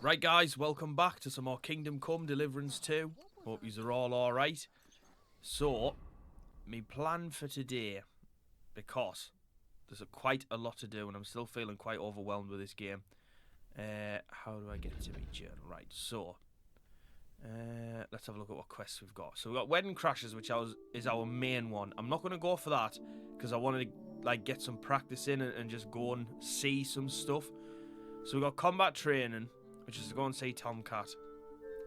Right guys, welcome back to some more Kingdom Come Deliverance 2. Hope you're all alright. So, my plan for today, because there's quite a lot to do and I'm still feeling quite overwhelmed with this game. How do I get to my journal? Right, so, let's have a look at what quests we've got. So we've got Wedding Crashes, which is our main one. I'm not going to go for that, because I wanted to get some practice in and just go and see some stuff. So we've got Combat Training, which is to go and see Tomcat.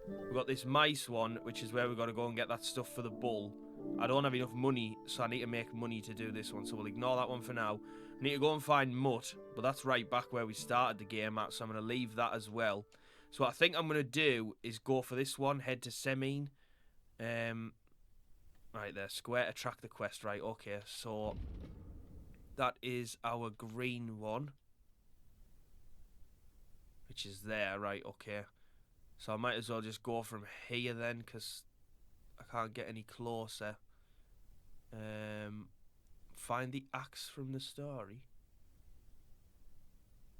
We've got this Mice one, which is where we've got to go and get that stuff for the bull. I don't have enough money, so I need to make money to do this one, so we'll ignore that one for now. We need to go and find Mutt, but that's right back where we started the game at, so I'm going to leave that as well. So what I think I'm going to do is go for this one, head to Semine. Right there, square to track the quest, right, okay, so that is our green one. Which is there, right, okay. So I might as well just go from here then, because I can't get any closer. Find the axe from the story.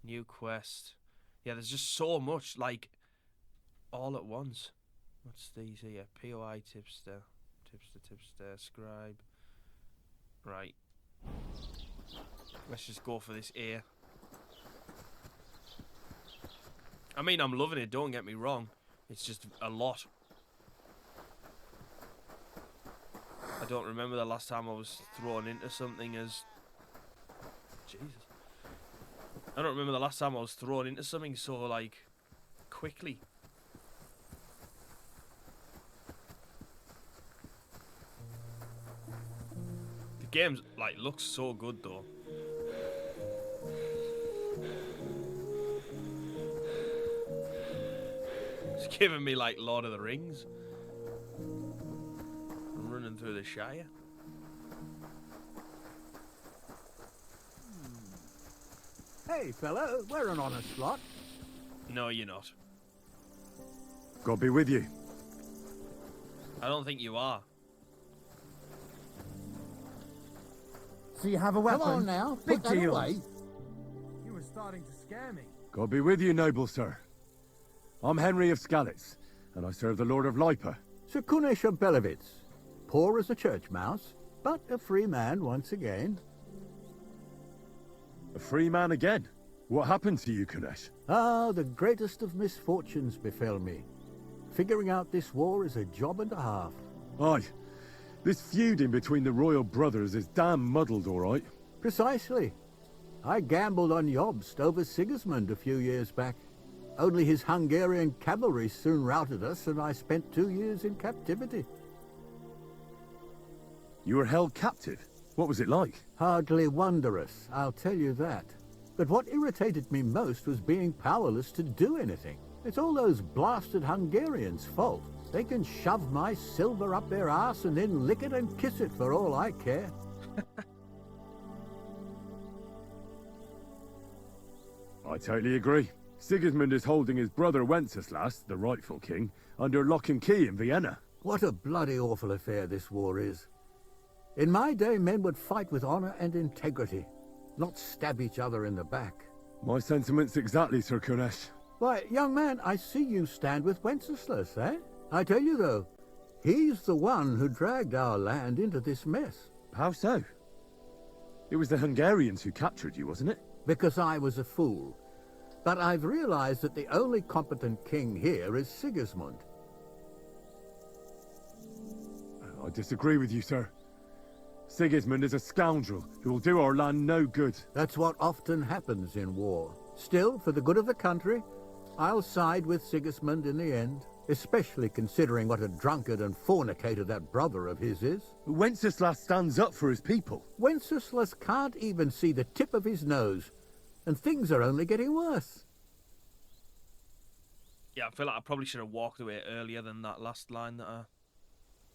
New quest. Yeah, there's just so much, all at once. What's these here? POI tipster. Tipster, scribe. Right. Let's just go for this here. I mean, I'm loving it, don't get me wrong. It's just a lot. I don't remember the last time I was thrown into something as... Jesus. I don't remember the last time I was thrown into something so, quickly. The game, looks so good, though. It's giving me Lord of the Rings. I'm running through the Shire. Hey fella, we're an honest lot. No, you're not. God be with you. I don't think you are. So you have a weapon? Come on now, Big put that deal. away. You were starting to scare me. God be with you, noble sir. I'm Henry of Skalitz, and I serve the Lord of Lipa. Sir Kunesh of Belevitz, poor as a church mouse, but a free man once again. A free man again? What happened to you, Kunesh? Ah, the greatest of misfortunes befell me. Figuring out this war is a job and a half. Aye. This feuding between the royal brothers is damn muddled, all right. Precisely. I gambled on Jobst over Sigismund a few years back. Only his Hungarian cavalry soon routed us, and I spent 2 years in captivity. You were held captive? What was it like? Hardly wondrous, I'll tell you that. But what irritated me most was being powerless to do anything. It's all those blasted Hungarians' fault. They can shove my silver up their arse and then lick it and kiss it for all I care. I totally agree. Sigismund is holding his brother Wenceslas, the rightful king, under lock and key in Vienna. What a bloody awful affair this war is. In my day, men would fight with honor and integrity, not stab each other in the back. My sentiments exactly, Sir Kunesh. Why, young man, I see you stand with Wenceslas, eh? I tell you, though, he's the one who dragged our land into this mess. How so? It was the Hungarians who captured you, wasn't it? Because I was a fool. But I've realized that the only competent king here is Sigismund. I disagree with you, sir. Sigismund is a scoundrel who will do our land no good. That's what often happens in war. Still, for the good of the country, I'll side with Sigismund in the end, especially considering what a drunkard and fornicator that brother of his is. Wenceslas stands up for his people. Wenceslas can't even see the tip of his nose, and things are only getting worse. Yeah, I feel like I probably should have walked away earlier than that last line that I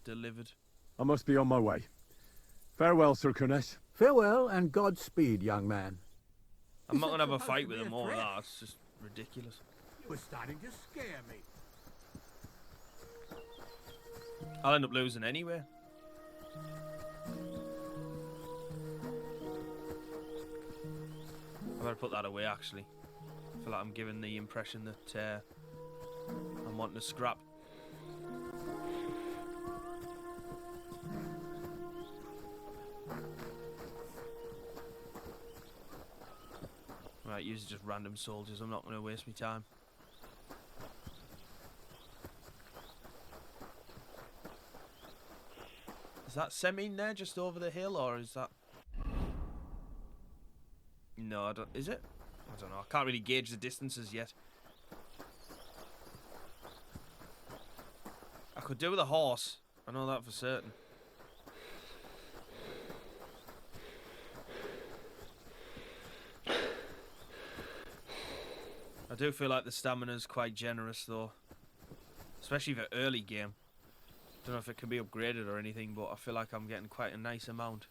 delivered. I must be on my way. Farewell, Sir Kunesh. Farewell and Godspeed, young man. I'm not going to have a fight with him or that. It's just ridiculous. You were starting to scare me. I'll end up losing anyway. I better put that away, actually. I feel like I'm giving the impression that I'm wanting to scrap. Right, use just random soldiers. I'm not going to waste my time. Is that Semine there just over the hill, or is that... No, I don't... Is it? I don't know. I can't really gauge the distances yet. I could do with a horse. I know that for certain. I do feel like the stamina's quite generous, though. Especially for early game. Don't know if it can be upgraded or anything, but I feel like I'm getting quite a nice amount.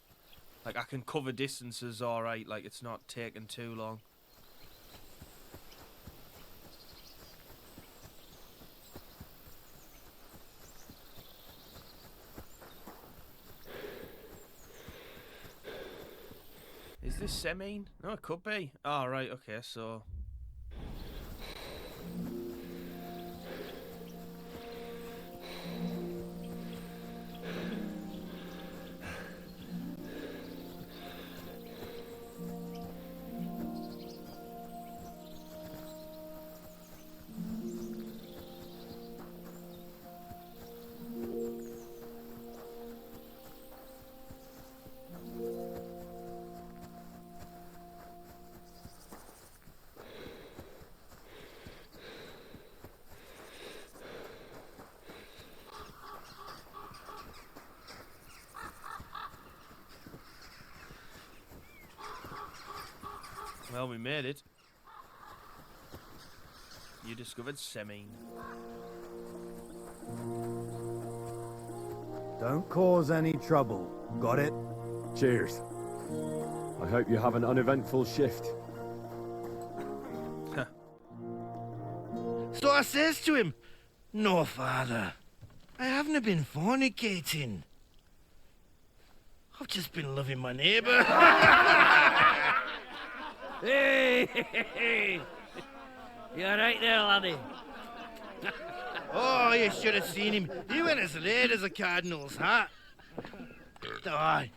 Like, I can cover distances alright, like, it's not taking too long. Is this Semine? No, it could be. Oh, right, okay, so... Well, we made it. You discovered Semine. Don't cause any trouble. Got it? Cheers. I hope you have an uneventful shift. So I says to him, "No, father, I haven't been fornicating. I've just been loving my neighbour." Hey! You alright there, laddie? Oh, you should have seen him. He went as red as a cardinal's hat. Aye.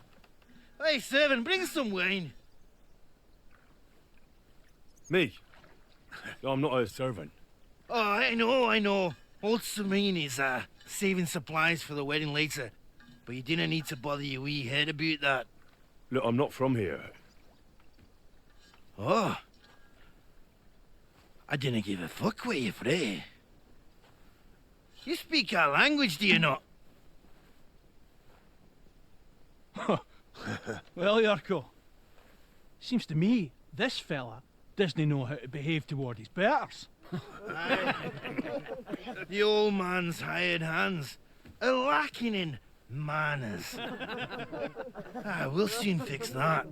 Hey, servant, bring some wine. Me? I'm not a servant. Oh, I know. Old Semine is saving supplies for the wedding later. But you didn't need to bother your wee head about that. Look, I'm not from here. Oh. I didn't give a fuck where you're from. You speak our language, do you not? Well, Yarko, seems to me this fella doesn't know how to behave toward his betters. The old man's hired hands are lacking in manners. We'll soon fix that.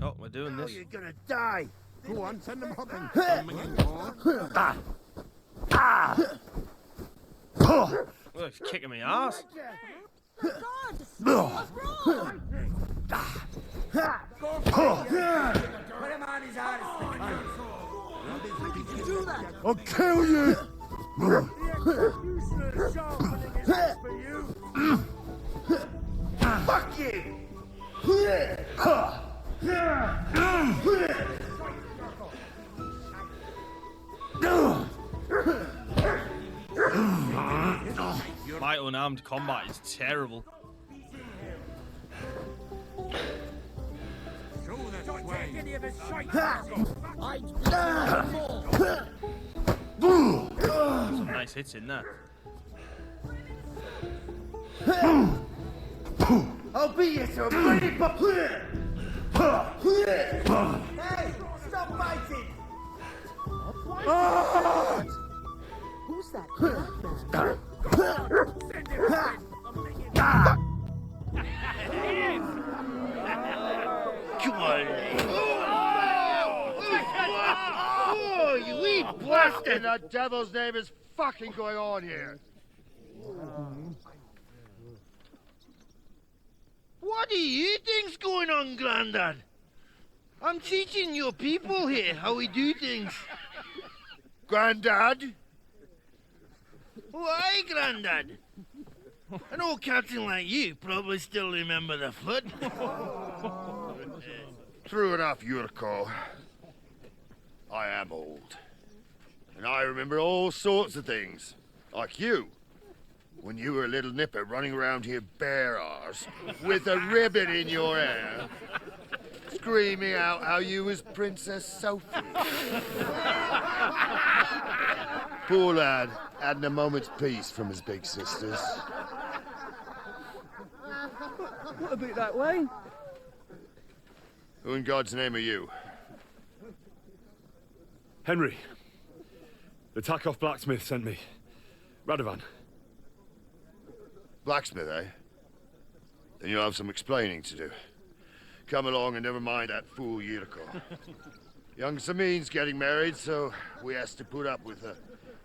Oh, we're doing this. You're gonna die. Go on, send them hopping. Oh, he's kicking me ass. I'll kill you! Fuck you! My unarmed combat is terrible. Some nice hits in there. I'll beat you to a bloody Hey, stop fighting! Who's that? Come on. Oh, you wee blasted! The devil's name is fucking going on here? What do you think's going on, Grandad? I'm teaching your people here how we do things. Grandad? Why, Grandad? An old captain like you probably still remember the flood. True enough, Yurko. I am old. And I remember all sorts of things. Like you. When you were a little nipper running around here bare arse, with a ribbon in your hair, screaming out how you was Princess Sophie. Poor lad, hadn't a moment's peace from his big sisters. What about that way? Who in God's name are you? Henry. The Takoff blacksmith sent me. Radovan. Blacksmith, eh? Then you'll have some explaining to do. Come along and never mind that fool Yurko. Young Samin's getting married, so we has to put up with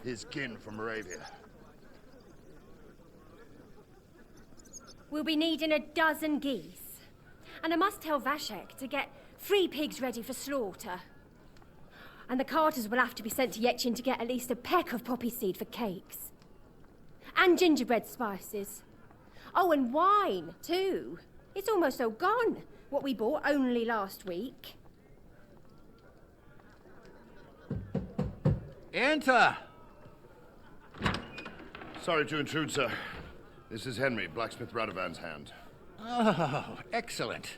his kin from Moravia. We'll be needing a dozen geese. And I must tell Vashek to get 3 pigs ready for slaughter. And the carters will have to be sent to Yechin to get at least a peck of poppy seed for cakes. And gingerbread spices. Oh, and wine, too. It's almost all gone, what we bought only last week. Enter! Sorry to intrude, sir. This is Henry, blacksmith Radovan's hand. Oh, excellent.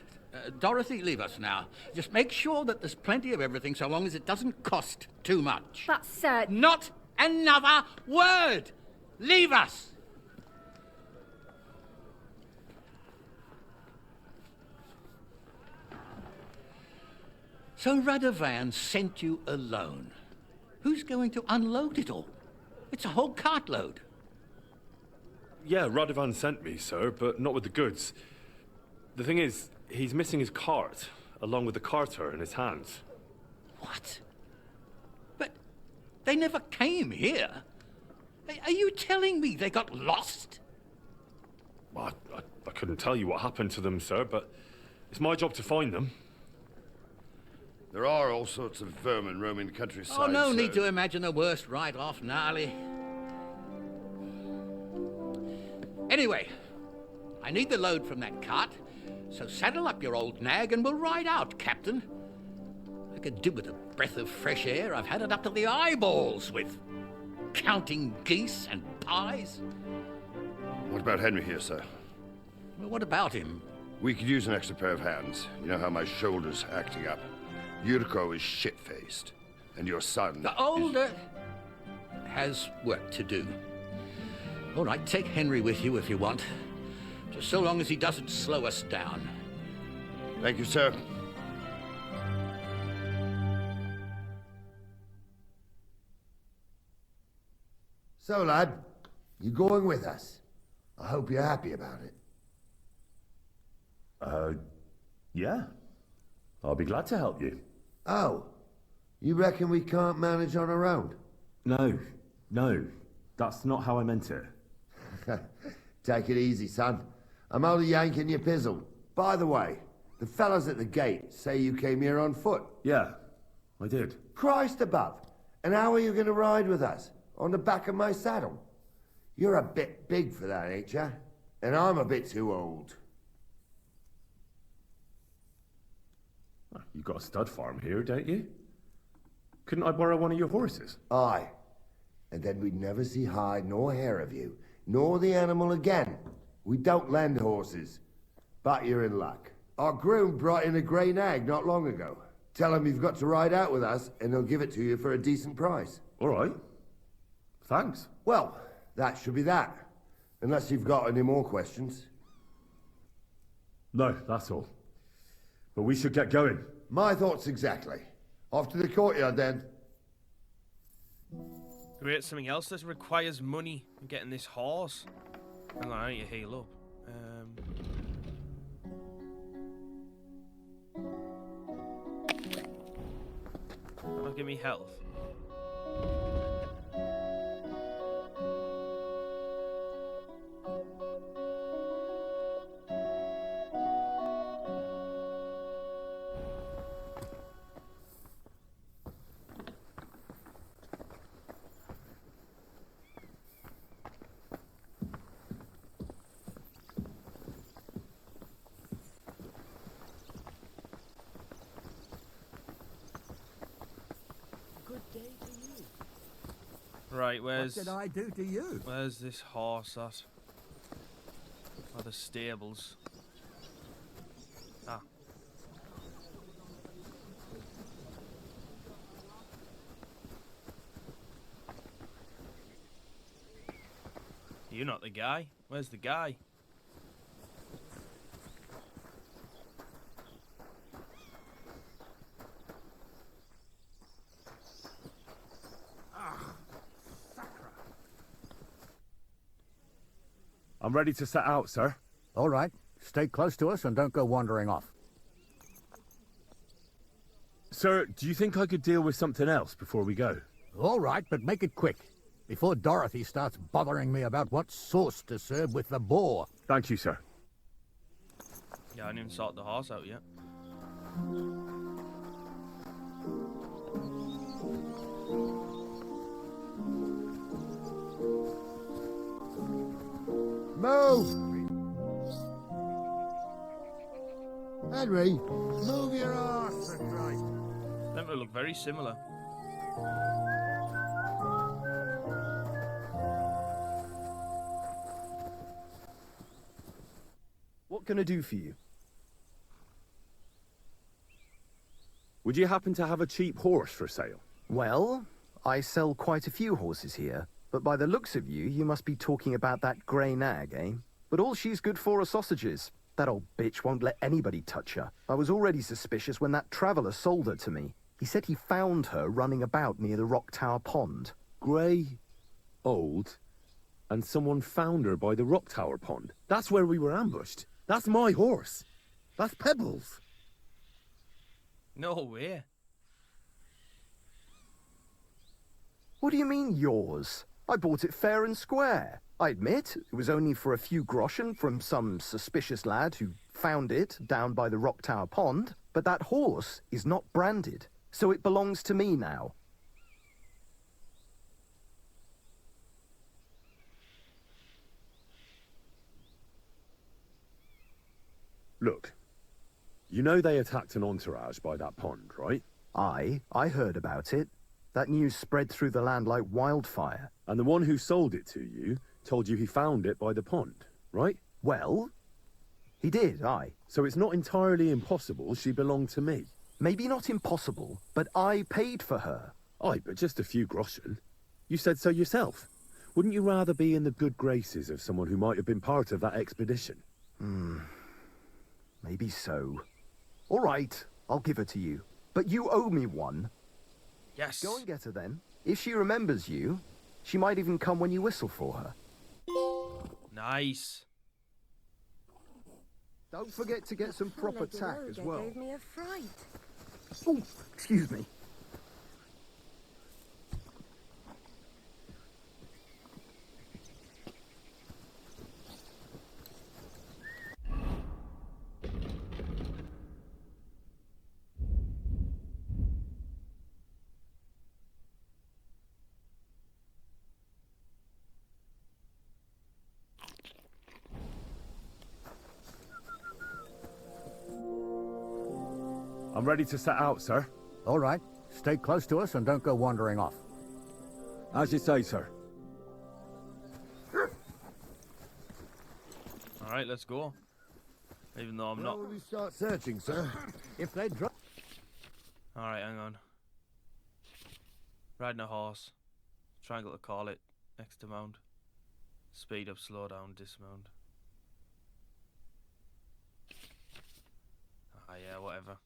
Dorothy, leave us now. Just make sure that there's plenty of everything so long as it doesn't cost too much. But, sir... Not another word! Leave us! So Radovan sent you alone. Who's going to unload it all? It's a whole cartload. Yeah, Radovan sent me, sir, but not with the goods. The thing is, he's missing his cart, along with the carter in his hands. What? But they never came here. Are you telling me they got lost? Well, I couldn't tell you what happened to them, sir, but it's my job to find them. There are all sorts of vermin roaming the countryside. Oh, no so... need to imagine the worst right off, gnarly. Anyway, I need the load from that cart, so saddle up your old nag and we'll ride out, Captain. I could do with a breath of fresh air. I've had it up to the eyeballs with counting geese and pies. What about Henry here, sir? Well, what about him? We could use an extra pair of hands. You know how my shoulder's acting up. Yurko is shit-faced, and your son... The older has work to do. All right, take Henry with you if you want. Just so long as he doesn't slow us down. Thank you, sir. So, lad, you going with us? I hope you're happy about it. Yeah. I'll be glad to help you. Oh, you reckon we can't manage on our own? No. That's not how I meant it. Take it easy, son. I'm only yanking your pizzle. By the way, the fellas at the gate say you came here on foot. Yeah, I did. Christ above. And how are you going to ride with us? On the back of my saddle? You're a bit big for that, ain't ya? And I'm a bit too old. You've got a stud farm here, don't you? Couldn't I borrow one of your horses? Aye. And then we'd never see hide nor hair of you, nor the animal again. We don't lend horses. But you're in luck. Our groom brought in a grey nag not long ago. Tell him you've got to ride out with us, and he'll give it to you for a decent price. All right. Thanks. Well, that should be that. Unless you've got any more questions. No, that's all. But we should get going. My thoughts exactly. Off to the courtyard, then. Great, something else that requires money. I'm getting this horse. Hang on, I need to heal up. That'll give me health. Right, where's... What did I do to you? Where's this horse at? Or the stables? Ah. You're not the guy. Where's the guy? I'm ready to set out, sir. All right. Stay close to us and don't go wandering off. Sir, do you think I could deal with something else before we go? All right, but make it quick. Before Dorothy starts bothering me about what sauce to serve with the boar. Thank you, sir. Yeah, I didn't even sort the horse out yet. Move! Henry, move your arse, for Christ. Them look very similar. What can I do for you? Would you happen to have a cheap horse for sale? Well, I sell quite a few horses here, but by the looks of you, you must be talking about that grey nag, eh? But all she's good for are sausages. That old bitch won't let anybody touch her. I was already suspicious when that traveller sold her to me. He said he found her running about near the Rock Tower Pond. Grey, old, and someone found her by the Rock Tower Pond. That's where we were ambushed. That's my horse. That's Pebbles. No way. What do you mean, yours? I bought it fair and square. I admit, it was only for a few groschen from some suspicious lad who found it down by the Rock Tower Pond, but that horse is not branded, so it belongs to me now. Look, you know they attacked an entourage by that pond, right? I heard about it. That news spread through the land like wildfire. And the one who sold it to you told you he found it by the pond, right? Well, he did, aye. So it's not entirely impossible she belonged to me. Maybe not impossible, but I paid for her. Aye, but just a few groschen. You said so yourself. Wouldn't you rather be in the good graces of someone who might have been part of that expedition? Maybe so. All right, I'll give her to you. But you owe me one. Yes. Go and get her then. If she remembers you, she might even come when you whistle for her. Nice. Don't forget to get some proper tack as well. Gave me a fright. Oh, excuse me. I'm ready to set out, sir. All right. Stay close to us and don't go wandering off. As you say, sir. Alright, let's go. Even though I'm not... Where will we start searching, sir? If they drop... Alright, hang on. Riding a horse. Triangle to call it. X to mount. Speed up, slow down, dismount. Ah, yeah, whatever.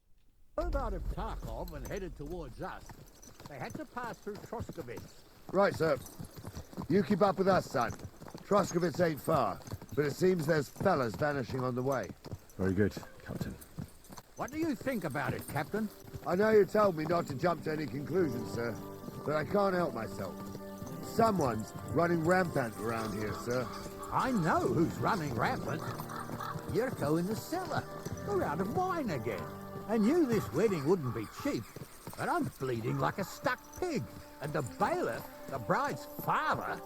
out of Tarkov and headed towards us. They had to pass through Troskovitz. Right, sir. You keep up with us, son. Troskovitz ain't far, but it seems there's fellas vanishing on the way. Very good, Captain. What do you think about it, Captain? I know you told me not to jump to any conclusions, sir, but I can't help myself. Someone's running rampant around here, sir. I know who's running rampant. Yurko in the cellar. We're out of wine again. I knew this wedding wouldn't be cheap, but I'm bleeding like a stuck pig. And the bailiff, the bride's father,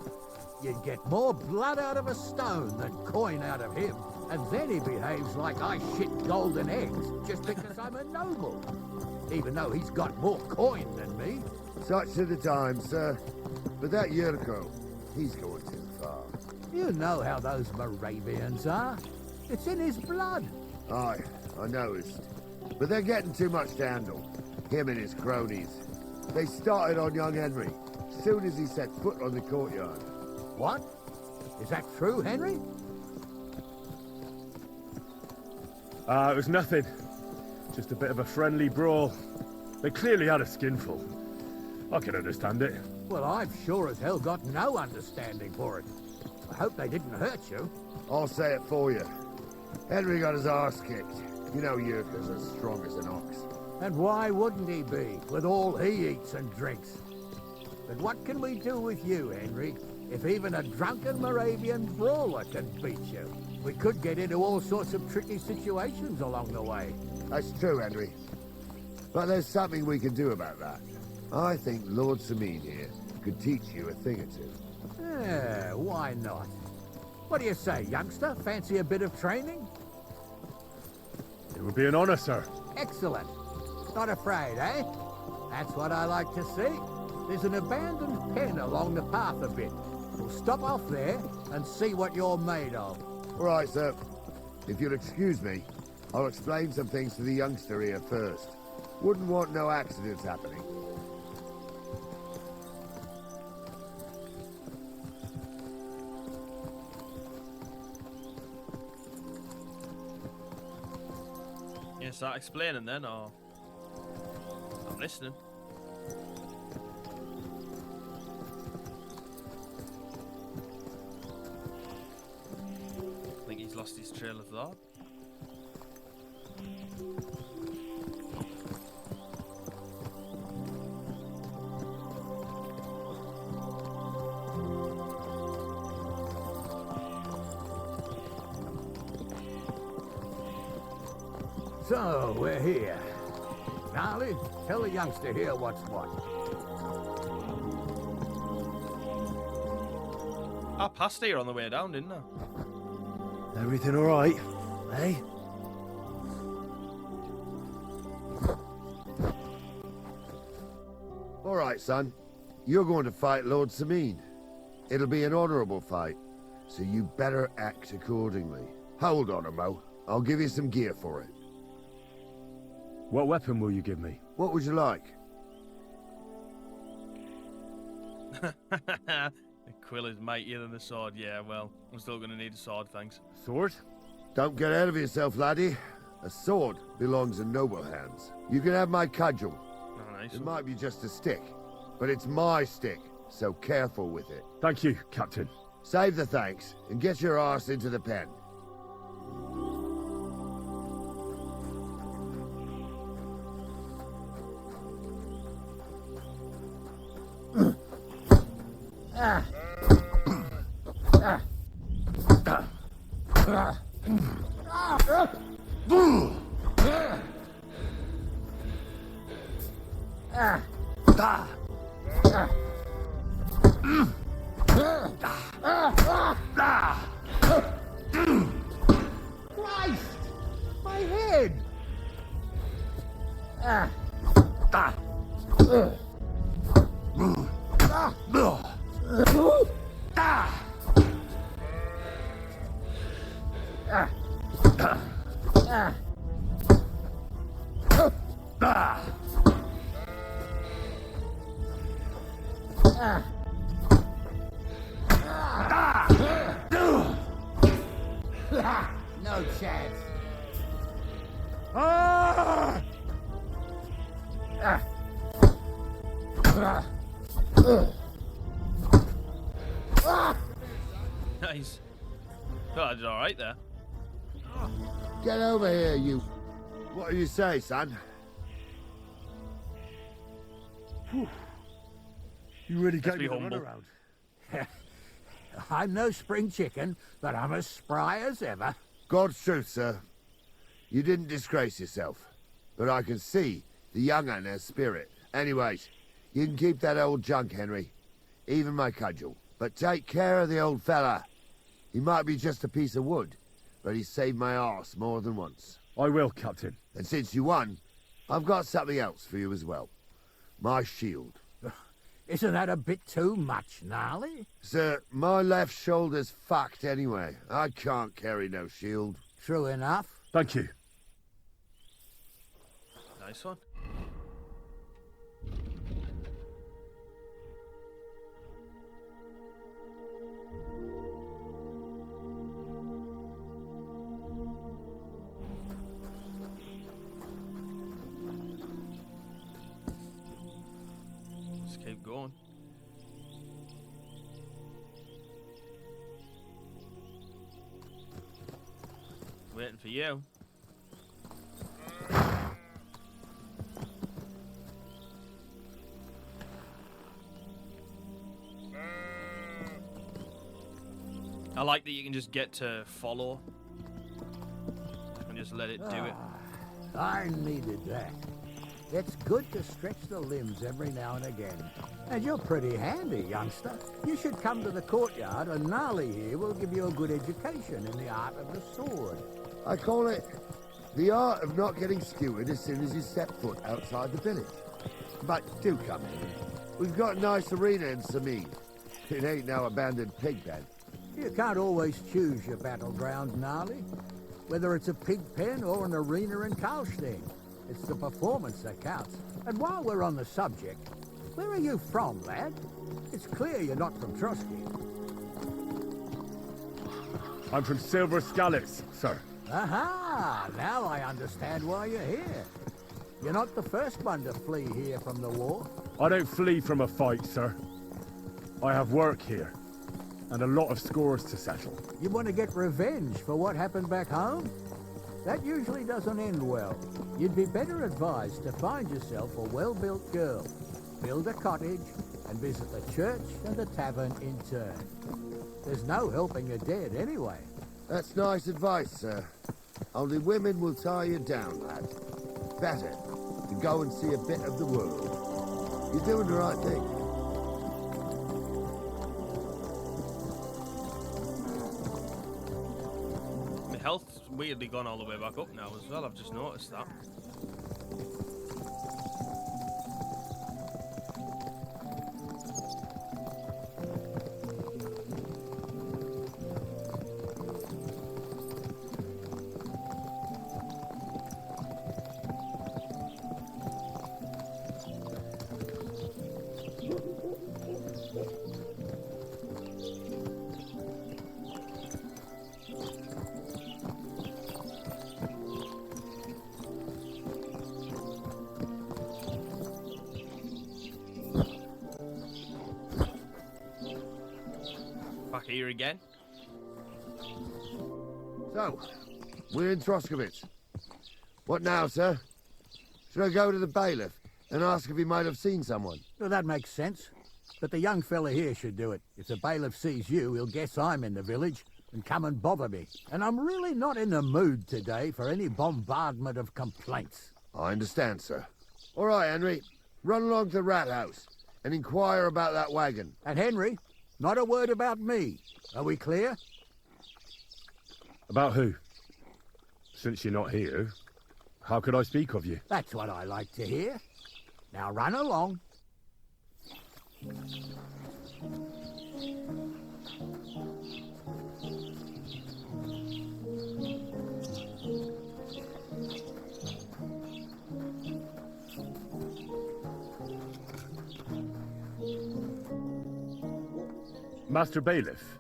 you'd get more blood out of a stone than coin out of him. And then he behaves like I shit golden eggs just because I'm a noble. Even though he's got more coin than me. Such are the times, sir. But that Yurko, he's going too far. You know how those Moravians are. It's in his blood. Aye, I noticed. But they're getting too much to handle. Him and his cronies. They started on young Henry, soon as he set foot on the courtyard. What? Is that true, Henry? It was nothing. Just a bit of a friendly brawl. They clearly had a skinful. I can understand it. Well, I've sure as hell got no understanding for it. I hope they didn't hurt you. I'll say it for you. Henry got his arse kicked. You know Yurka's as strong as an ox. And why wouldn't he be, with all he eats and drinks? But what can we do with you, Henry, if even a drunken Moravian brawler can beat you? We could get into all sorts of tricky situations along the way. That's true, Henry. But there's something we can do about that. I think Lord Sameen here could teach you a thing or two. Yeah, why not? What do you say, youngster? Fancy a bit of training? It would be an honor, sir. Excellent. Not afraid, eh? That's what I like to see. There's an abandoned pen along the path a bit. We'll stop off there and see what you're made of. All right, sir. If you'll excuse me, I'll explain some things to the youngster here first. Wouldn't want no accidents happening. Yeah, start explaining then, or... I'm listening. I think he's lost his trail of thought. So, we're here. Gnarly, tell the youngster here what's what. I passed here on the way down, didn't I? Everything all right, eh? All right, son. You're going to fight Lord Sameen. It'll be an honorable fight, so you better act accordingly. Hold on, Mo. I'll give you some gear for it. What weapon will you give me? What would you like? The quill is mightier than the sword. Yeah, well, I'm still going to need a sword, thanks. Sword? Don't get ahead of yourself, laddie. A sword belongs in noble hands. You can have my cudgel. Oh, nice. It might be just a stick, but it's my stick, so careful with it. Thank you, Captain. Save the thanks, and get your arse into the pen. Christ! My head! No chance. Nice. Thought I did all right there. Get over here, you... What do you say, son? You really Let's gave be me the humble. runaround. I'm no spring chicken, but I'm as spry as ever. God's truth, sir. You didn't disgrace yourself, but I can see the young un has spirit. Anyways, you can keep that old junk, Henry. Even my cudgel. But take care of the old fella. He might be just a piece of wood, but he saved my arse more than once. I will, Captain. And since you won, I've got something else for you as well. My shield. Isn't that a bit too much, Gnarly? Sir, my left shoulder's fucked anyway. I can't carry no shield. True enough. Thank you. Nice one. Let's keep going. Waiting for you. I like that you can just get to follow and just let it do it. I needed that. It's good to stretch the limbs every now and again. And you're pretty handy, youngster. You should come to the courtyard, and Gnarly here will give you a good education in the art of the sword. I call it the art of not getting skewered as soon as you step foot outside the village. But do come in. We've got a nice arena in Samid. It ain't no abandoned pig pen. You can't always choose your battleground, Gnarly. Whether it's a pig pen or an arena in Karlstein, it's the performance that counts. And while we're on the subject, where are you from, lad? It's clear you're not from Trotsky. I'm from Silver Scallops, sir. Aha! Now I understand why you're here. You're not the first one to flee here from the war. I don't flee from a fight, sir. I have work here, and a lot of scores to settle. You want to get revenge for what happened back home? That usually doesn't end well. You'd be better advised to find yourself a well-built girl, build a cottage, and visit the church and the tavern in turn. There's no helping the dead anyway. That's nice advice, sir. Only women will tie you down, lad. Better to go and see a bit of the world. You're doing the right thing. My health's weirdly gone all the way back up now as well. I've just noticed that. Back here again. So, we're in Troskowitz. What now, sir? Should I go to the bailiff and ask if he might have seen someone? Well, that makes sense. But the young fella here should do it. If the bailiff sees you, he'll guess I'm in the village and come and bother me. And I'm really not in the mood today for any bombardment of complaints. I understand, sir. All right, Henry. Run along to the rat house and inquire about that wagon. And Henry, not a word about me. Are we clear? About who? Since you're not here, how could I speak of you? That's what I like to hear. Now run along. Master Bailiff,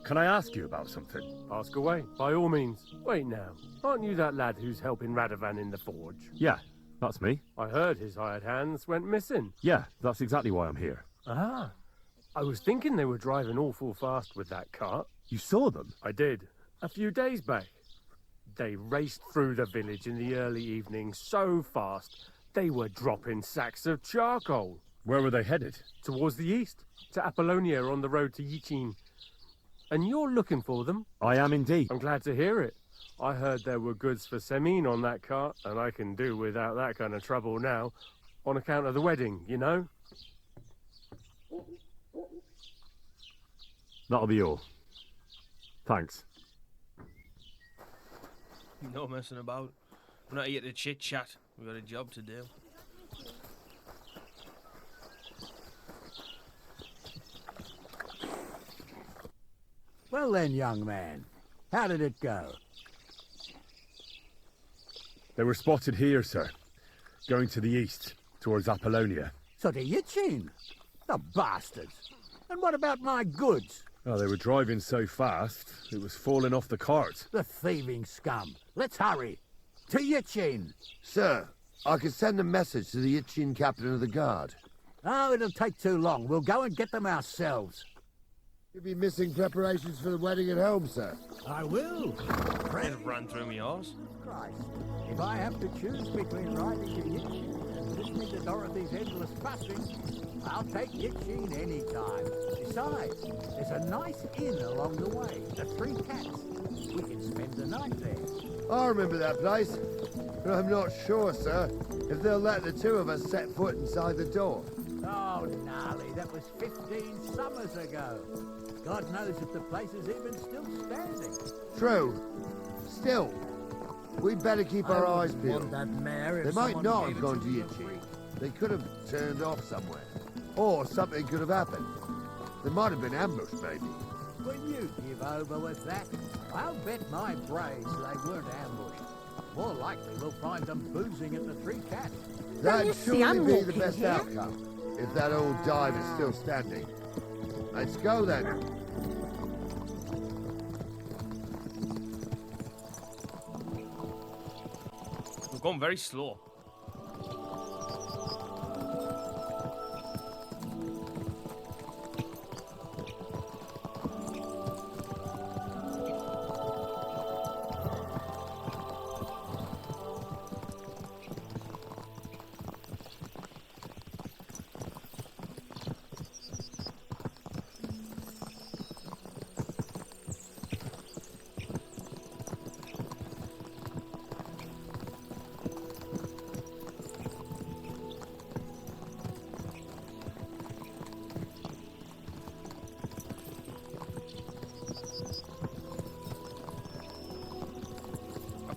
can I ask you about something? Ask away, by all means. Wait now, aren't you that lad who's helping Radovan in the forge? Yeah, that's me. I heard his hired hands went missing. Yeah, that's exactly why I'm here. Ah, I was thinking they were driving awful fast with that cart. You saw them? I did, a few days back. They raced through the village in the early evening so fast, they were dropping sacks of charcoal. Where were they headed? Towards the east, to Apollonia on the road to Yichin. And you're looking for them? I am indeed. I'm glad to hear it. I heard there were goods for Semin on that cart, and I can do without that kind of trouble now, on account of the wedding, you know? That'll be all. Thanks. No messing about. We're not here to chit chat. We've got a job to do. Well then, young man, how did it go? They were spotted here, sir. Going to the east, towards Apollonia. So to Yitchin? The bastards! And what about my goods? Oh, they were driving so fast, it was falling off the cart. The thieving scum. Let's hurry. To Yitchin! Sir, I can send a message to the Yitchin captain of the guard. Oh, it'll take too long. We'll go and get them ourselves. You'll be missing preparations for the wedding at home, sir. I will. It ran through me arse. Christ, if I have to choose between riding to Yitchin and listening to Dorothy's endless fussing, I'll take Yitchin any time. Besides, there's a nice inn along the way, the Three Cats. We can spend the night there. I remember that place, but I'm not sure, sir, if they'll let the two of us set foot inside the door. Oh, gnarly, that was 15 summers ago. God knows if the place is even still standing. True. Still, we'd better keep our eyes peeled. That mare They might not have gone to Yitchin. They could have turned off somewhere. Or something could have happened. They might have been ambushed, maybe. When you give over with that, I'll bet my brains they weren't ambushed. More likely we'll find them boozing at the Three Cats. That'd surely be the best outcome, if that old dive is still standing. Let's go then. We've gone very slow.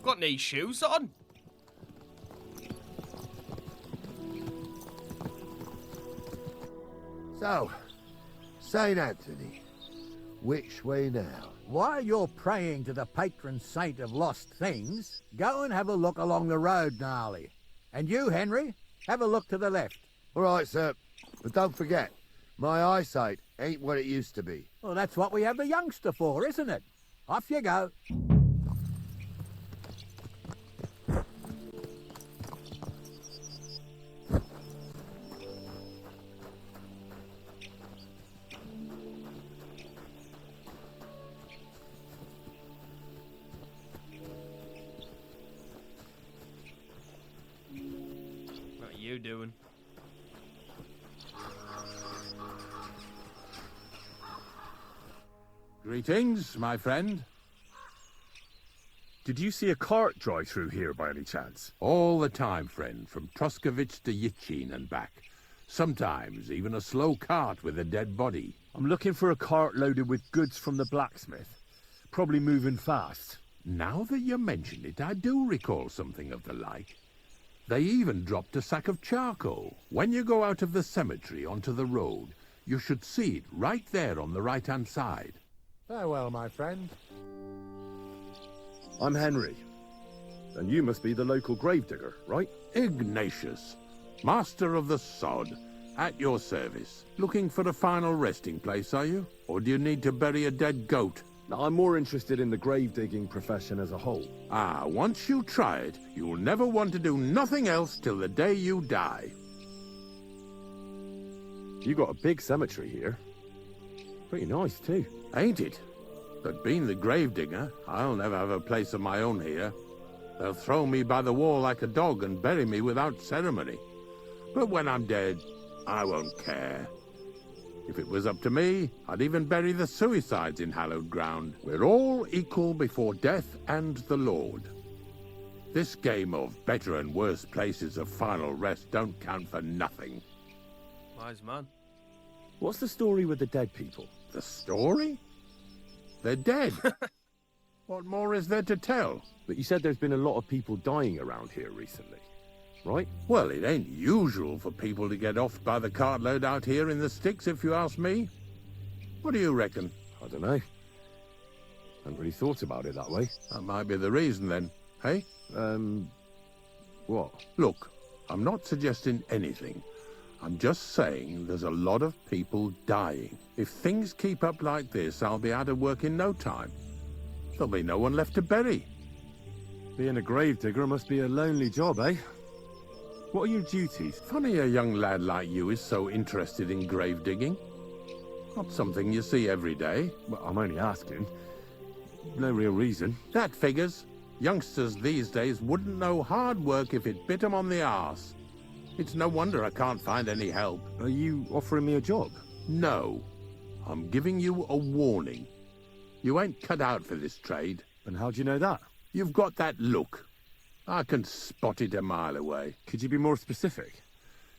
Got any shoes on? So, St. Anthony, which way now? While you're praying to the patron saint of lost things, go and have a look along the road, Gnarly. And you, Henry, have a look to the left. All right, sir. But don't forget, my eyesight ain't what it used to be. Well, that's what we have the youngster for, isn't it? Off you go. What are you doing? Greetings, my friend. Did you see a cart drive through here by any chance? All the time, friend, from Troskovich to Yitchin and back. Sometimes even a slow cart with a dead body. I'm looking for a cart loaded with goods from the blacksmith. Probably moving fast. Now that you mention it, I do recall something of the like. They even dropped a sack of charcoal. When you go out of the cemetery onto the road, you should see it right there on the right-hand side. Farewell, my friend. I'm Henry. And you must be the local gravedigger, right? Ignatius, master of the sod, at your service. Looking for a final resting place, are you? Or do you need to bury a dead goat? Now, I'm more interested in the grave-digging profession as a whole. Ah, once you try it, you'll never want to do nothing else till the day you die. You got a big cemetery here. Pretty nice, too. Ain't it? But being the gravedigger, I'll never have a place of my own here. They'll throw me by the wall like a dog and bury me without ceremony. But when I'm dead, I won't care. If it was up to me, I'd even bury the suicides in hallowed ground. We're all equal before death and the Lord. This game of better and worse places of final rest don't count for nothing. Wise man. What's the story with the dead people? The story? They're dead. What more is there to tell? But you said there's been a lot of people dying around here recently, right? Well, it ain't usual for people to get offed by the cartload out here in the sticks, if you ask me. What do you reckon? I don't know. Hadn't really thought about it that way. That might be the reason then, hey? What? Look, I'm not suggesting anything. I'm just saying there's a lot of people dying. If things keep up like this, I'll be out of work in no time. There'll be no one left to bury. Being a gravedigger must be a lonely job, eh? What are your duties? Funny a young lad like you is so interested in grave digging. Not something you see every day. Well, I'm only asking. No real reason. That figures. Youngsters these days wouldn't know hard work if it bit 'em on the arse. It's no wonder I can't find any help. Are you offering me a job? No. I'm giving you a warning. You ain't cut out for this trade. And how do you know that? You've got that look. I can spot it a mile away. Could you be more specific?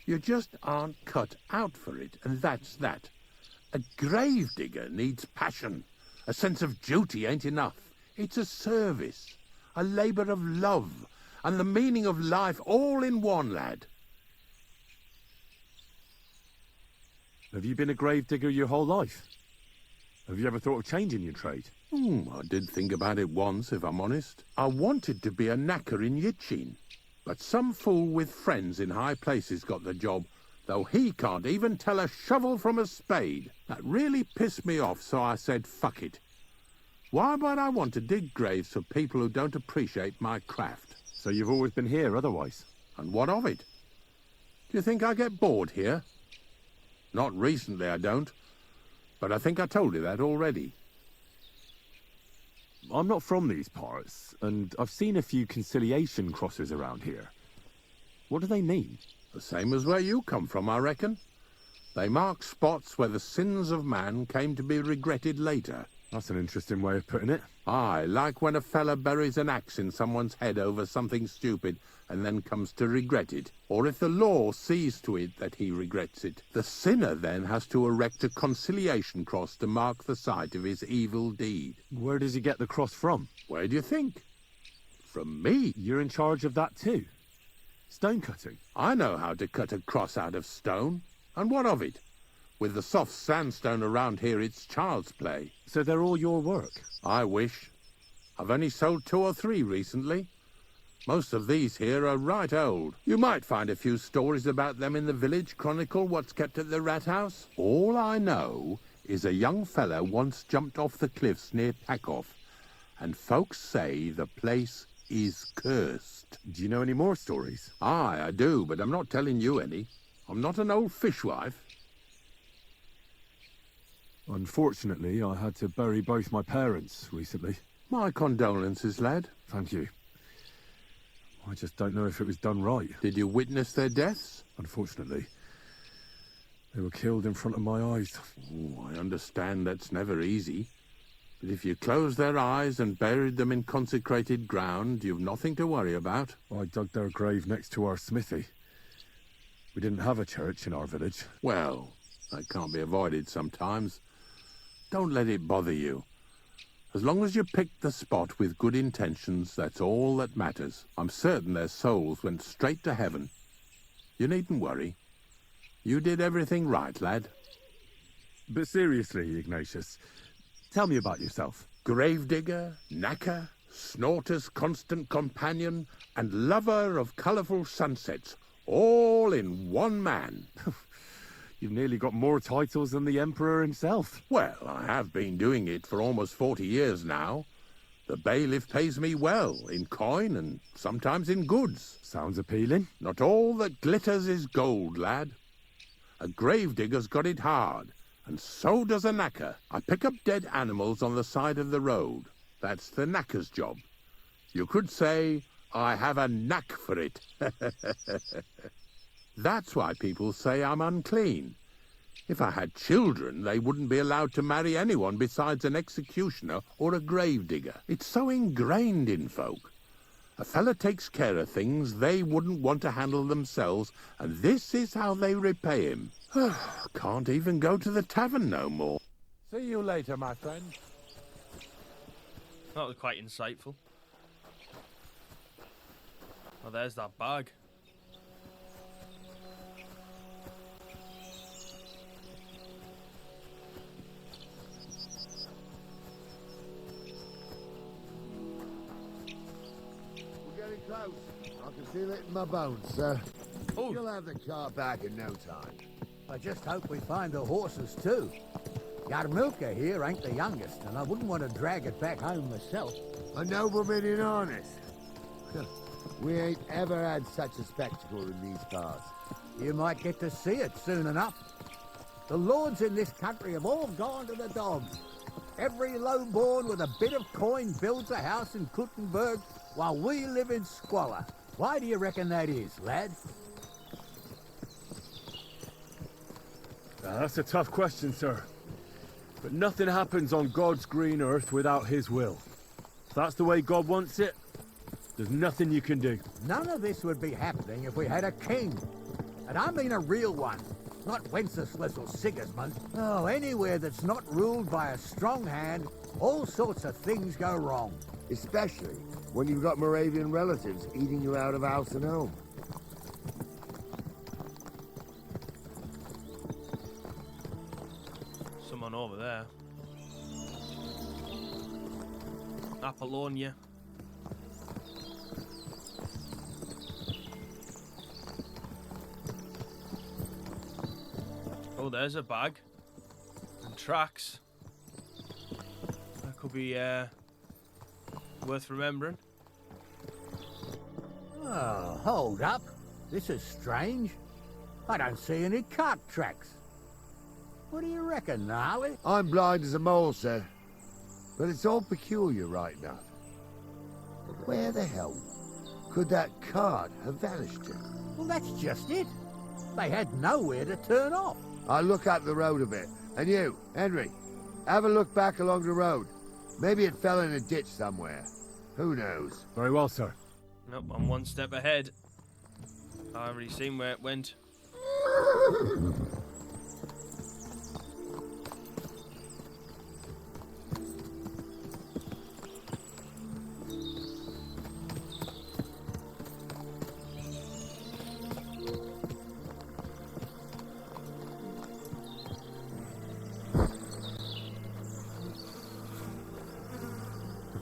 You just aren't cut out for it, and that's that. A gravedigger needs passion. A sense of duty ain't enough. It's a service, a labour of love, and the meaning of life all in one, lad. Have you been a gravedigger your whole life? Have you ever thought of changing your trade? I did think about it once, if I'm honest. I wanted to be a knacker in Yitchin, but some fool with friends in high places got the job, though he can't even tell a shovel from a spade. That really pissed me off, so I said, fuck it. Why would I want to dig graves for people who don't appreciate my craft? So you've always been here otherwise? And what of it? Do you think I get bored here? Not recently, I don't. But I think I told you that already. I'm not from these parts, and I've seen a few conciliation crosses around here. What do they mean? The same as where you come from, I reckon. They mark spots where the sins of man came to be regretted later. That's an interesting way of putting it. Aye, like when a fella buries an axe in someone's head over something stupid and then comes to regret it. Or if the law sees to it that he regrets it, the sinner then has to erect a conciliation cross to mark the site of his evil deed. Where does he get the cross from? Where do you think? From me. You're in charge of that too? Stone cutting? I know how to cut a cross out of stone. And what of it? With the soft sandstone around here, it's child's play. So they're all your work? I wish. I've only sold 2 or 3 recently. Most of these here are right old. You might find a few stories about them in the village chronicle what's kept at the rat house. All I know is a young fella once jumped off the cliffs near Packhoff, and folks say the place is cursed. Do you know any more stories? Aye, I do, but I'm not telling you any. I'm not an old fishwife. Unfortunately, I had to bury both my parents recently. My condolences, lad. Thank you. I just don't know if it was done right. Did you witness their deaths? Unfortunately. They were killed in front of my eyes. Oh, I understand that's never easy. But if you closed their eyes and buried them in consecrated ground, you've nothing to worry about. I dug their grave next to our smithy. We didn't have a church in our village. Well, that can't be avoided sometimes. Don't let it bother you. As long as you picked the spot with good intentions, that's all that matters. I'm certain their souls went straight to heaven. You needn't worry. You did everything right, lad. But seriously, Ignatius, tell me about yourself. Gravedigger, knacker, snorter's constant companion, and lover of colourful sunsets, all in one man. You've nearly got more titles than the Emperor himself. Well, I have been doing it for almost 40 years now. The bailiff pays me well, in coin and sometimes in goods. Sounds appealing. Not all that glitters is gold, lad. A gravedigger's got it hard, and so does a knacker. I pick up dead animals on the side of the road. That's the knacker's job. You could say I have a knack for it. That's why people say I'm unclean. If I had children, they wouldn't be allowed to marry anyone besides an executioner or a gravedigger. It's so ingrained in folk. A fella takes care of things they wouldn't want to handle themselves, and this is how they repay him. Can't even go to the tavern no more. See you later, my friend. That was quite insightful. Oh, there's that bag. close. I can feel it in my bones, sir. You'll have the car back in no time. I just hope we find the horses too. Yarmilka here ain't the youngest, and I wouldn't want to drag it back home myself. A nobleman in harness. We ain't ever had such a spectacle in these parts. You might get to see it soon enough. The lords in this country have all gone to the dogs. Every lowborn with a bit of coin builds a house in Kuttenberg while we live in squalor. Why do you reckon that is, lad? That's a tough question, sir. But nothing happens on God's green earth without his will. If that's the way God wants it, there's nothing you can do. None of this would be happening if we had a king. And I mean a real one, not Wenceslas or Sigismund. Oh, anywhere that's not ruled by a strong hand, all sorts of things go wrong. Especially when you've got Moravian relatives eating you out of house and home. Someone over there. Apollonia. Oh, there's a bag. And tracks. That could be worth remembering. Oh, hold up. This is strange. I don't see any cart tracks. What do you reckon, Gnarly? I'm blind as a mole, sir. But it's all peculiar right enough. But where the hell could that cart have vanished to? Well, that's just it. They had nowhere to turn off. I'll look up the road a bit. And you, Henry, have a look back along the road. Maybe it fell in a ditch somewhere. Who knows? Very well, sir. Nope, I'm one step ahead. I've already seen where it went.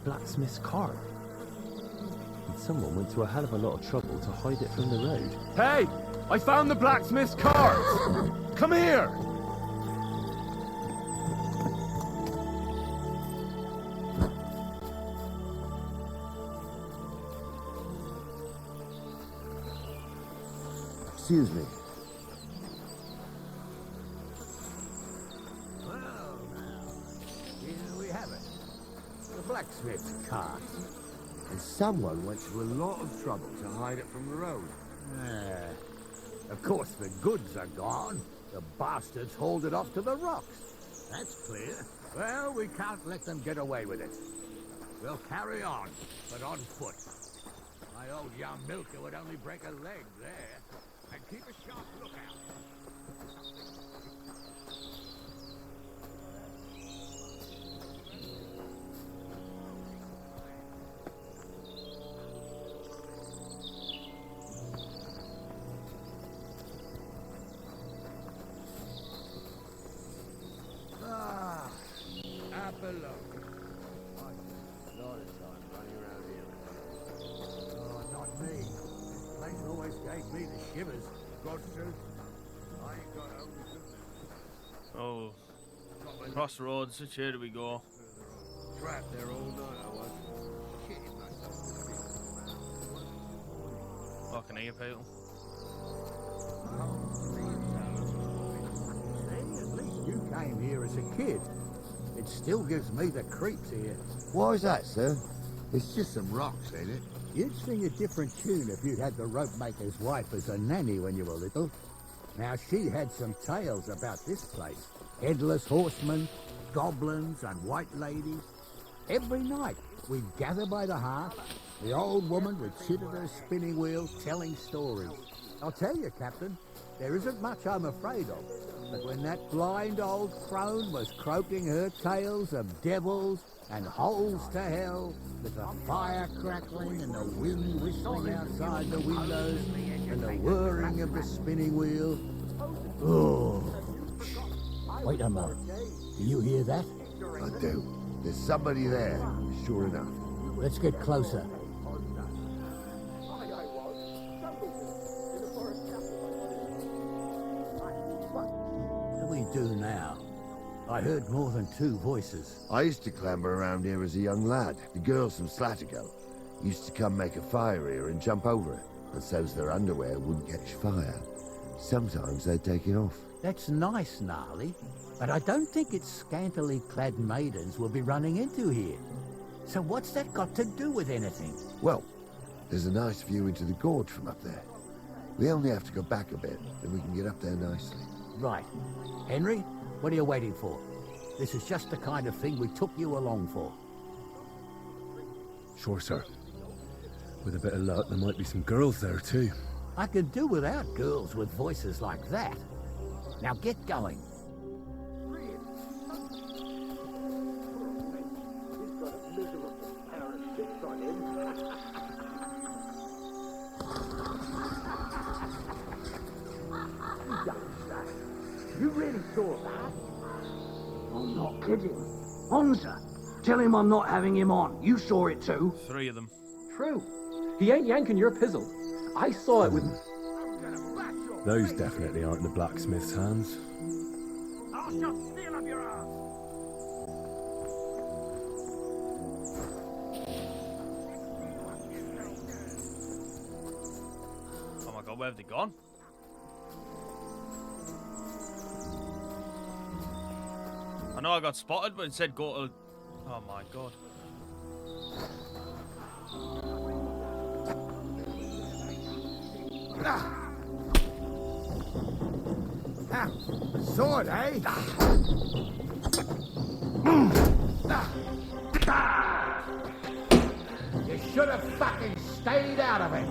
Blacksmith's cart. And someone went to a hell of a lot of trouble to hide it from the road. Hey! I found the blacksmith's cart! Come here! Excuse me. Well, now, here we have it. The blacksmith's cart. And someone went to a lot of trouble to hide it from the road. Of course, the goods are gone. The bastards hauled it off to the rocks. That's clear. Well, we can't let them get away with it. We'll carry on, but on foot. My old young milker would only break a leg there. And keep a sharp lookout. Below. A lot of time running around here. Oh, not me. This place always gave me the shivers. God's truth. I ain't got home to Oh. Crossroads, which way do we go? Trapped there all night, I was. Shitting myself. Oh, can I hear people? See, at least you came here as a kid. It still gives me the creeps here. Why is that, sir? It's just some rocks, ain't it? You'd sing a different tune if you'd had the rope maker's wife as a nanny when you were little. Now, she had some tales about this place. Headless horsemen, goblins, and white ladies. Every night, we'd gather by the hearth. The old woman would sit at her spinning wheel telling stories. I'll tell you, Captain, there isn't much I'm afraid of. But when that blind old crone was croaking her tales of devils and holes to hell, with the fire crackling and the wind whistling outside the windows and the whirring of the spinning wheel. Oh, wait a moment. Do you hear that? I do. There's somebody there, sure enough. Let's get closer. I heard more than 2 voices. I used to clamber around here as a young lad. The girls from Slattergo used to come make a fire here and jump over it, and so's their underwear wouldn't catch fire. Sometimes they'd take it off. That's nice, Gnarly, but I don't think it's scantily clad maidens we'll be running into here. So what's that got to do with anything? Well, there's a nice view into the gorge from up there. We only have to go back a bit, and we can get up there nicely. Right. Henry, what are you waiting for? This is just the kind of thing we took you along for. Sure, sir. With a bit of luck, there might be some girls there, too. I could do without girls with voices like that. Now get going. You really saw that? I'm not kidding. Onza, tell him I'm not having him on. You saw it too. 3 of them. True. He ain't yanking your pizzle. I saw it with... Those definitely aren't the blacksmith's hands. I'll just steal up your ass. Oh my god, where have they gone? I know I got spotted, but it said go to... Oh my god. Sword, eh? You should have fucking stayed out of it.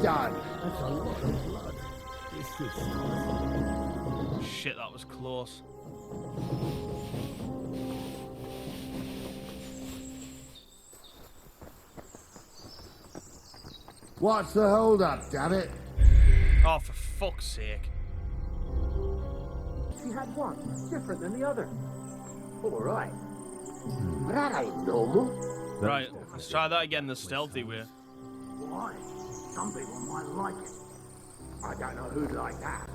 Done. That's a lot of blood. This should stop. Shit, that was close. What's the hold up, damn it? Oh, for fuck's sake. She had one, different than the other. All right. That ain't normal. Right, let's try that again the stealthy way. Why? Some people might like it. I don't know who'd like that.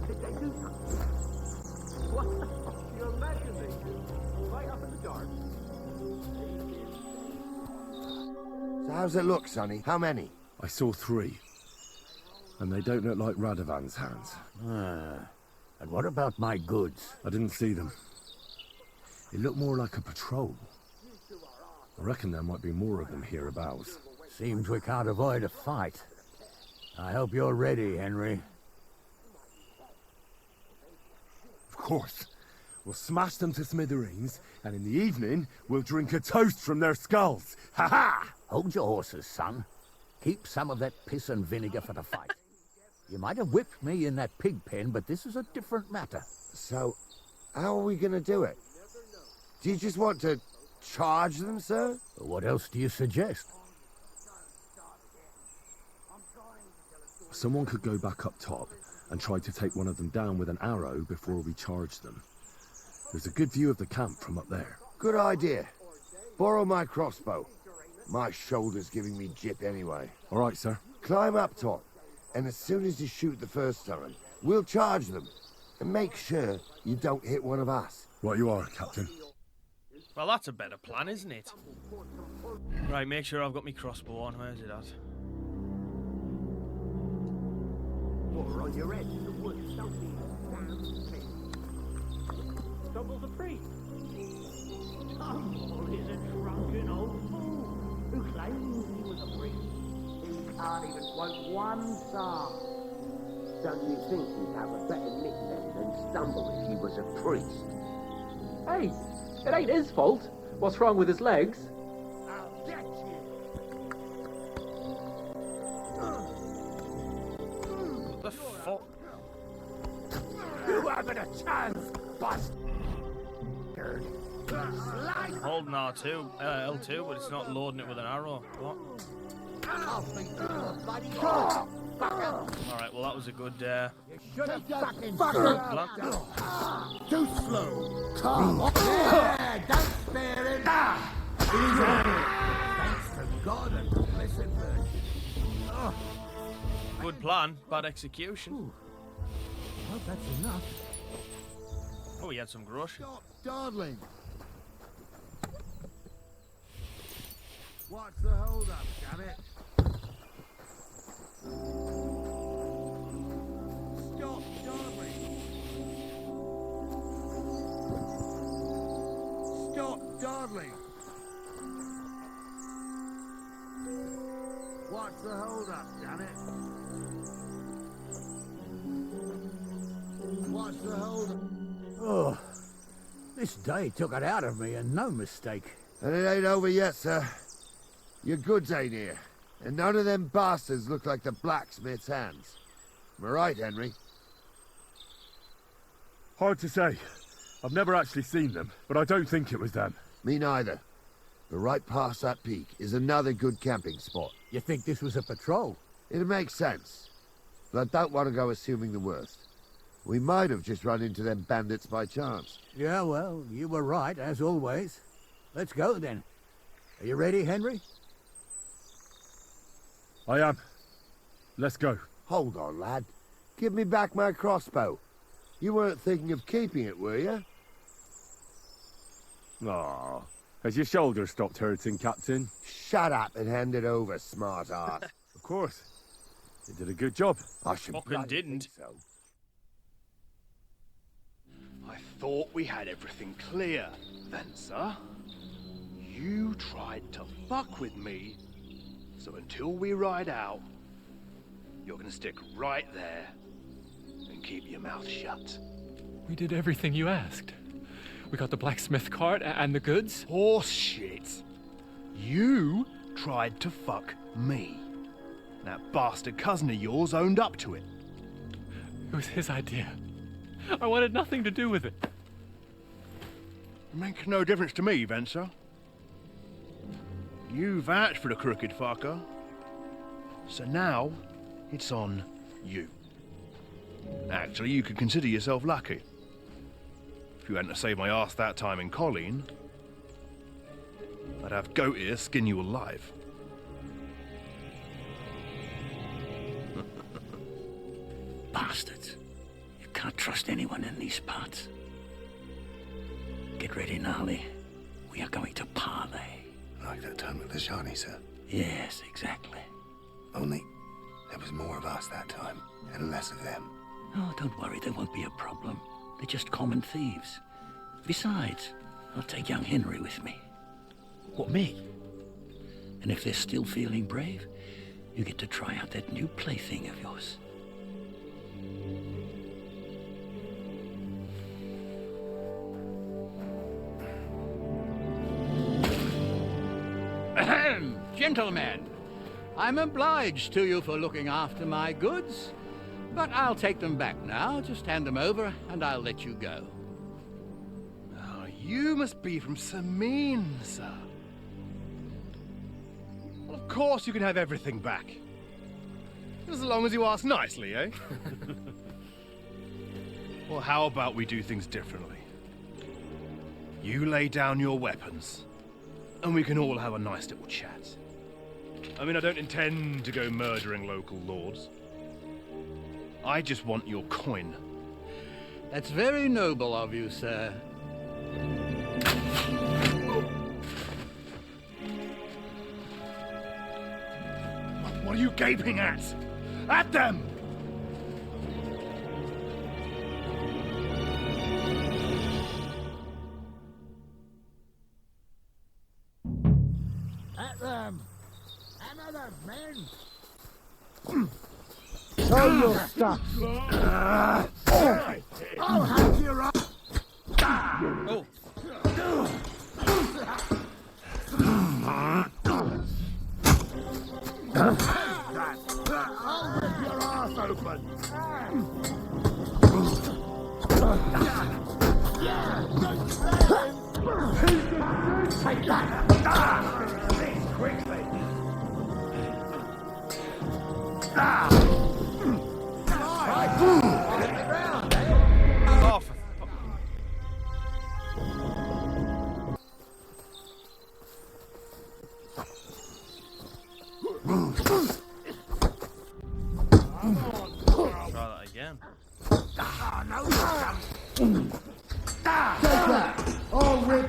Did they do something? What the fuck do you imagine they do? Right up in the dark. So how's it look, Sonny? How many? I saw 3. And they don't look like Radovan's hands. And what about my goods? I didn't see them. It looked more like a patrol. I reckon there might be more of them hereabouts. Seems we can't avoid a fight. I hope you're ready, Henry. Of course. We'll smash them to smithereens, and in the evening, we'll drink a toast from their skulls. Ha-ha! Hold your horses, son. Keep some of that piss and vinegar for the fight. You might have whipped me in that pig pen, but this is a different matter. So, how are we gonna do it? Do you just want to charge them, sir? What else do you suggest? Someone could go back up top and try to take one of them down with an arrow before we charge them. There's a good view of the camp from up there. Good idea. Borrow my crossbow. My shoulder's giving me jip anyway. All right, sir. Climb up top, and as soon as you shoot the first time, we'll charge them. And make sure you don't hit one of us. Right you are, Captain. Well, that's a better plan, isn't it? Right, make sure I've got my crossbow on. Where's it at? Water on your head in the woods, don't be damn thing. Stumbles a priest. Tumble is a drunken old fool who claims he was a priest. He can't even quote one psalm. Don't you think he'd have a better nickname than Stumble if he was a priest? Hey, it ain't his fault. What's wrong with his legs? I'll get you. What the fuck? You haven't a chance, bastard. Holding R2, L2, but it's not loading it with an arrow. What? Alright, well that was a good You should have fucking plan. Too slow. Come on. Yeah, don't spare him. Thanks for God and blessed Virgin. Oh, Good plan, bad execution. well, that's enough. Oh, he had some grush. Stop, darling. What's the hold up, damn it? Stop, darling. Stop, darling. What's the hold up, damn it? What's the hold up? Oh, this day took it out of me, and no mistake. And it ain't over yet, sir. Your goods ain't here, and none of them bastards look like the blacksmith's hands. Am I right, Henry? Hard to say. I've never actually seen them, but I don't think it was them. Me neither. But right past that peak is another good camping spot. You think this was a patrol? It makes sense. But I don't want to go assuming the worst. We might have just run into them bandits by chance. Yeah, well, you were right, as always. Let's go, then. Are you ready, Henry? I am. Let's go. Hold on, lad. Give me back my crossbow. You weren't thinking of keeping it, were you? Aw. Has your shoulder stopped hurting, Captain? Shut up and hand it over, smart ass. Of course. You did a good job. I should Fucking bloody didn't. think so. I thought we had everything clear, then, sir. You tried to fuck with me, so until we ride out, you're gonna stick right there and keep your mouth shut. We did everything you asked. We got the blacksmith cart and the goods. Horse shit. You tried to fuck me. That bastard cousin of yours owned up to it. It was his idea. I wanted nothing to do with it. It makes no difference to me, Venser. You vouched for the crooked fucker. So now, it's on you. Actually, you could consider yourself lucky. If you hadn't saved my ass that time in Colleen, I'd have goat ear skin you alive. Bastards. You can't trust anyone in these parts. Get ready, Gnarly. We are going to parley. Like that time with the Shani, sir? Yes, exactly. Only there was more of us that time, and less of them. Oh, don't worry, there won't be a problem. They're just common thieves. Besides, I'll take young Henry with me. What, me? And if they're still feeling brave, you get to try out that new plaything of yours. Ahem, gentlemen. I'm obliged to you for looking after my goods, but I'll take them back now. Just hand them over, and I'll let you go. Oh, you must be from Samin, sir. Well, of course you can have everything back. As long as you ask nicely, eh? Well, how about we do things differently? You lay down your weapons, and we can all have a nice little chat. I mean, I don't intend to go murdering local lords. I just want your coin. That's very noble of you, sir. What are you gaping at? At them! At them! Another men! Show your stuff. I'll have you up. Oh. I'll rip your ass open. Take that. This quickly. Oh, for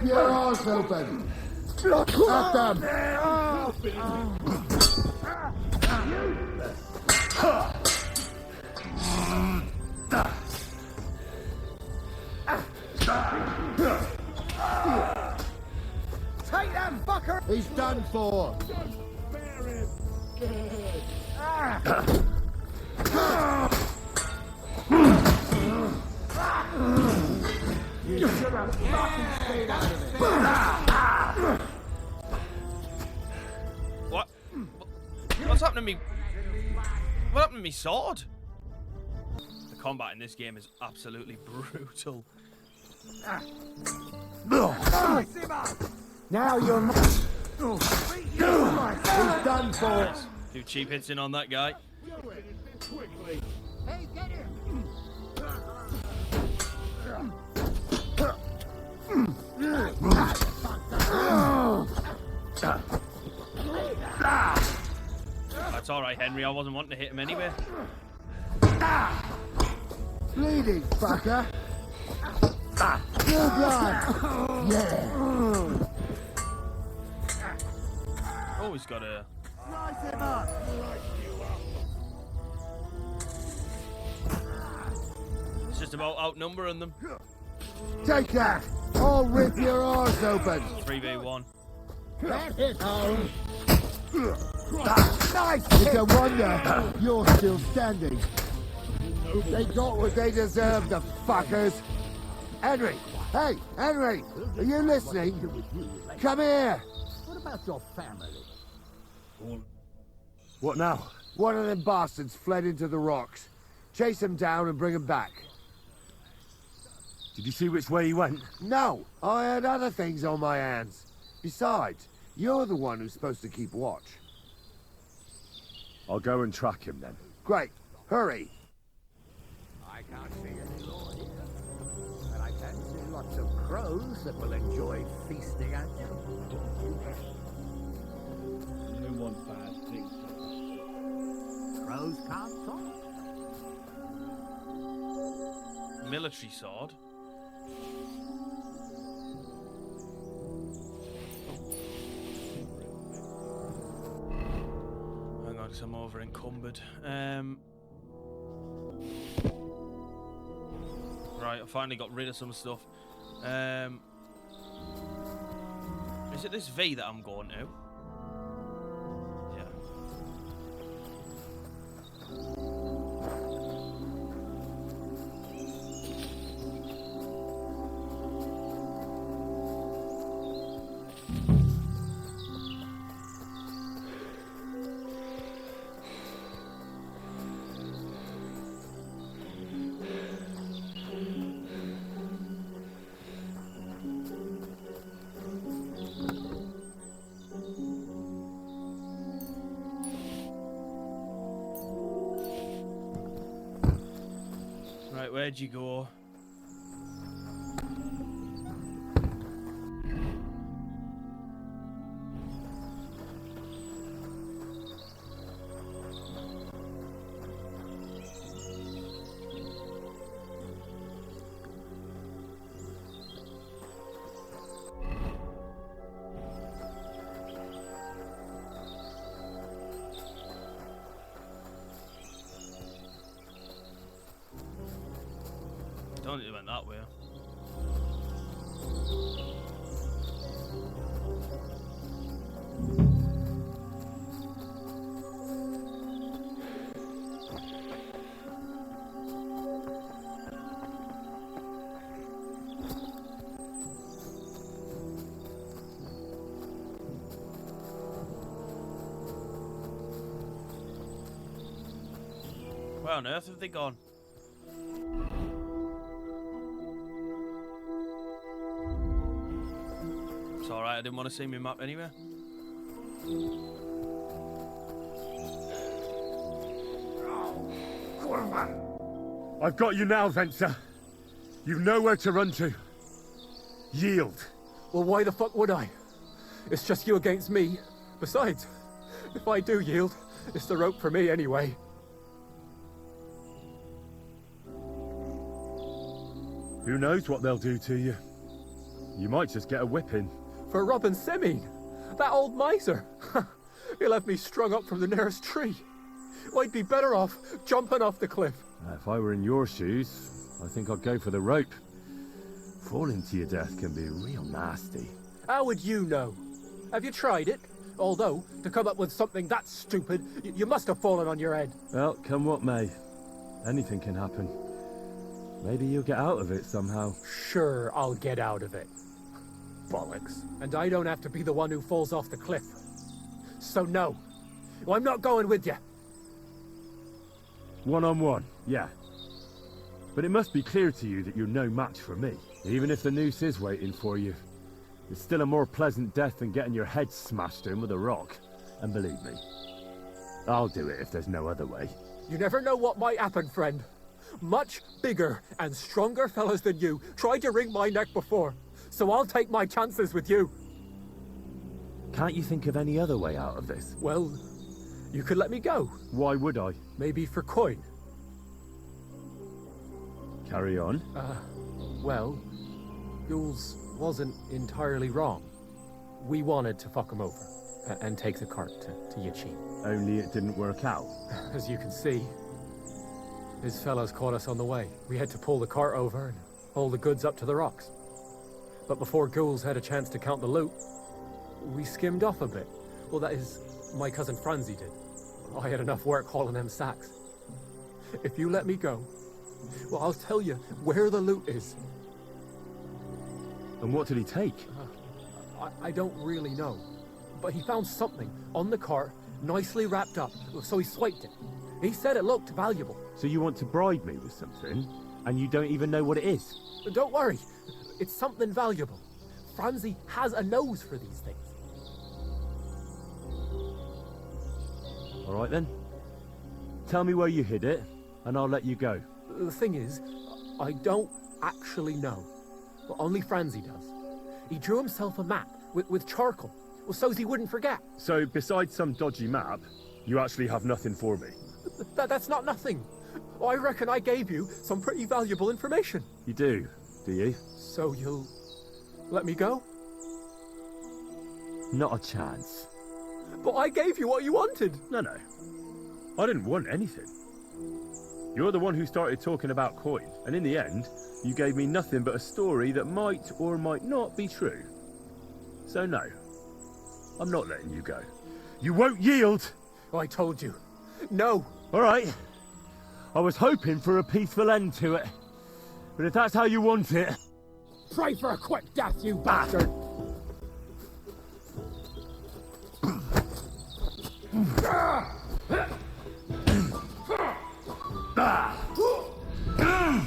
your arse open! At them! Take them, fucker! He's done for! You should have fucking stayed out of it! What? What's happened to me? What happened to me sword? The combat in this game is absolutely brutal. Now you're not. He's done for. Few cheap hits in on that guy. Hey, get him! That's alright, Henry. I wasn't wanting to hit him anyway. Bleeding, fucker. Good blood. Yeah. Oh, he's got a. Slice him up. It's just about outnumbering them. Take that. I'll rip your arse open. 3v1. That hit home! Nice. It's a wonder you're still standing. They got what they deserved, the fuckers. Henry! Hey, Henry! Are you listening? Come here! What about your family? What now? One of them bastards fled into the rocks. Chase him down and bring him back. Did you see which way he went? No, I had other things on my hands. Besides, you're the one who's supposed to keep watch. I'll go and track him then. Great. Hurry. I can't see any law here, but I can see lots of crows that will enjoy feasting at you. Only one bad thing. Crows can't talk. Military sword. Hang on, 'cause I'm over encumbered. Right, I finally got rid of some stuff. Is it this V that I'm going to? Yeah. Right, where'd you go? Don't think it went that way. Where on earth have they gone? It's alright, I didn't want to see my map anyway. I've got you now, Venser. You've nowhere to run to. Yield. Well, why the fuck would I? It's just you against me. Besides, if I do yield, it's the rope for me anyway. Who knows what they'll do to you? You might just get a whipping. For robbing Semine, that old miser. He'll have me strung up from the nearest tree. I'd be better off jumping off the cliff. If I were in your shoes, I think I'd go for the rope. Falling to your death can be real nasty. How would you know? Have you tried it? Although, to come up with something that stupid, you must have fallen on your head. Well, come what may. Anything can happen. Maybe you'll get out of it somehow. Sure, I'll get out of it. Bollocks. And I don't have to be the one who falls off the cliff. So no, I'm not going with you. One-on-one, yeah. But it must be clear to you that you're no match for me. Even if the noose is waiting for you, it's still a more pleasant death than getting your head smashed in with a rock. And believe me, I'll do it if there's no other way. You never know what might happen, friend. Much bigger and stronger fellas than you tried to wring my neck before, so I'll take my chances with you. Can't you think of any other way out of this? Well, you could let me go. Why would I? Maybe for coin. Carry on. Well, Jules wasn't entirely wrong. We wanted to fuck him over and take the cart to Yachin. Only it didn't work out. As you can see, his fellows caught us on the way. We had to pull the cart over and haul the goods up to the rocks. But before Ghouls had a chance to count the loot, we skimmed off a bit. Well, that is, my cousin Franzi did. I had enough work hauling them sacks. If you let me go, well, I'll tell you where the loot is. And what did he take? I don't really know. But he found something on the cart, nicely wrapped up, so he swiped it. He said it looked valuable. So you want to bribe me with something, and you don't even know what it is? Don't worry. It's something valuable. Franzi has a nose for these things. All right then. Tell me where you hid it, and I'll let you go. The thing is, I don't actually know. Well, only Franzi does. He drew himself a map with charcoal, well, so he wouldn't forget. So, besides some dodgy map, you actually have nothing for me? That's not nothing. I reckon I gave you some pretty valuable information. You do you? So you'll let me go? Not a chance. But I gave you what you wanted. No. I didn't want anything. You're the one who started talking about coin, and in the end, you gave me nothing but a story that might or might not be true. So no, I'm not letting you go. You won't yield! I told you. No! All right. I was hoping for a peaceful end to it. But if that's how you want it... Pray for a quick death, you bastard!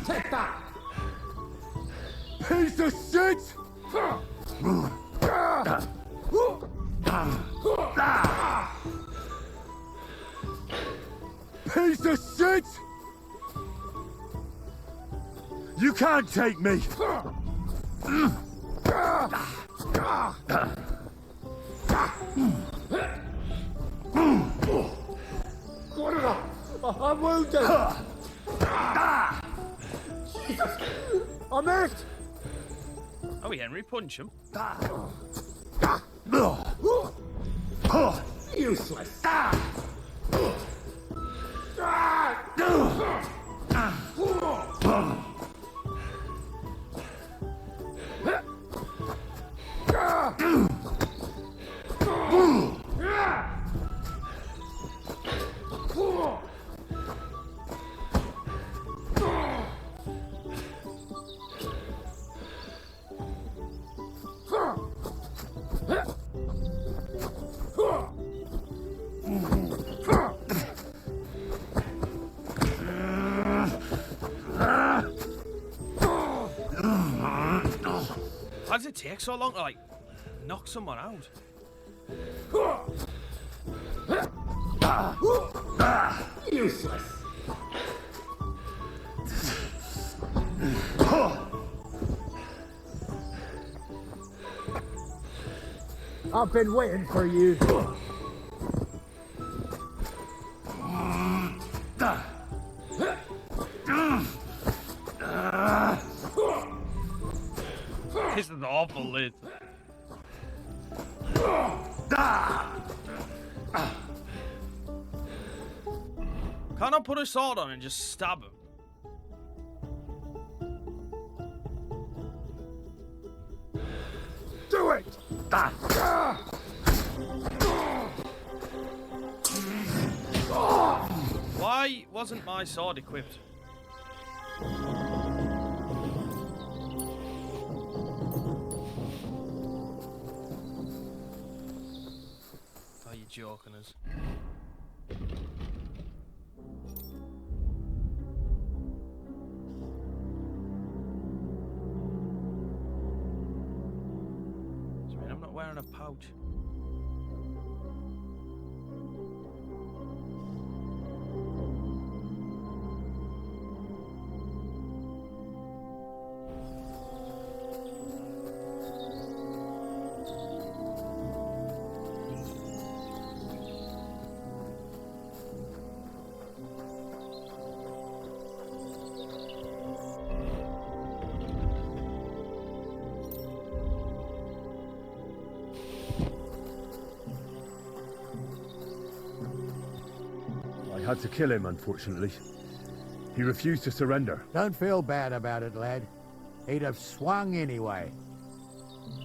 Take that! Piece of shit! Piece of shit! You can't take me! Cut it off! I'm wounded! Jesus! I'm hurt! Oh, Henry, punch him. Useless! How does it take so long to, like, knock someone out? Useless! I've been waiting for you. This is awful, Liz. Can't I put a sword on and just stab him? Do it! Why wasn't my sword equipped? Are you joking us? I'm not wearing a pouch. I had to kill him, unfortunately. He refused to surrender. Don't feel bad about it, lad. He'd have swung anyway.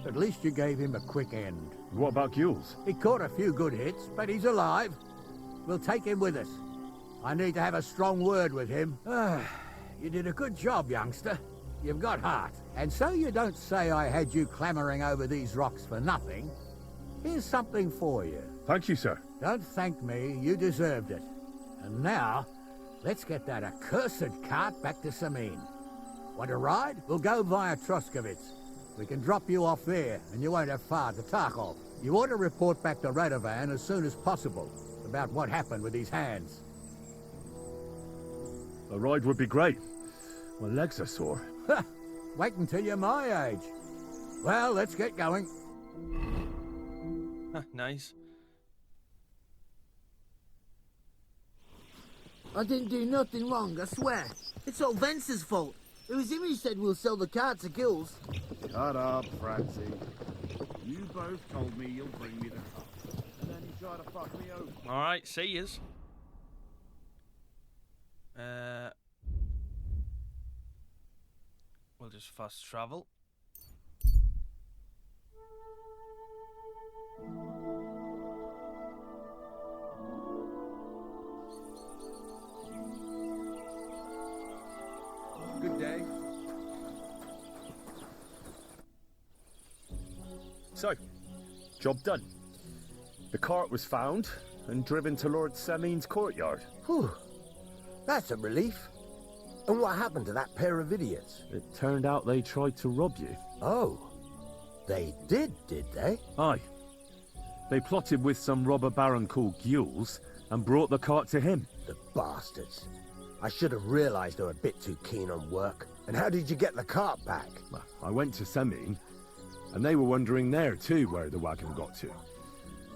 At least you gave him a quick end. What about Gules? He caught a few good hits, but he's alive. We'll take him with us. I need to have a strong word with him. You did a good job, youngster. You've got heart. And so you don't say I had you clambering over these rocks for nothing. Here's something for you. Thank you, sir. Don't thank me. You deserved it. And now, let's get that accursed cart back to Samin. Want a ride? We'll go via Troskovitz. We can drop you off there, and you won't have far to Tarkov. You ought to report back to Radovan as soon as possible about what happened with these hands. A ride would be great. My legs are sore. Wait until you're my age. Well, let's get going. Nice. I didn't do nothing wrong, I swear. It's all Vince's fault. It was him who said we'll sell the car to Gills. Shut up, Francie. You both told me you'll bring me the car. And then you try to fuck me over. Alright, see yous. We'll just fast travel. Good day. So, job done. The cart was found and driven to Lord Semin's courtyard. Whew. That's a relief. And what happened to that pair of idiots? It turned out they tried to rob you. Oh. They did they? Aye. They plotted with some robber baron called Gules and brought the cart to him. The bastards. I should have realized they were a bit too keen on work. And how did you get the cart back? Well, I went to Semin, and they were wondering there too where the wagon got to.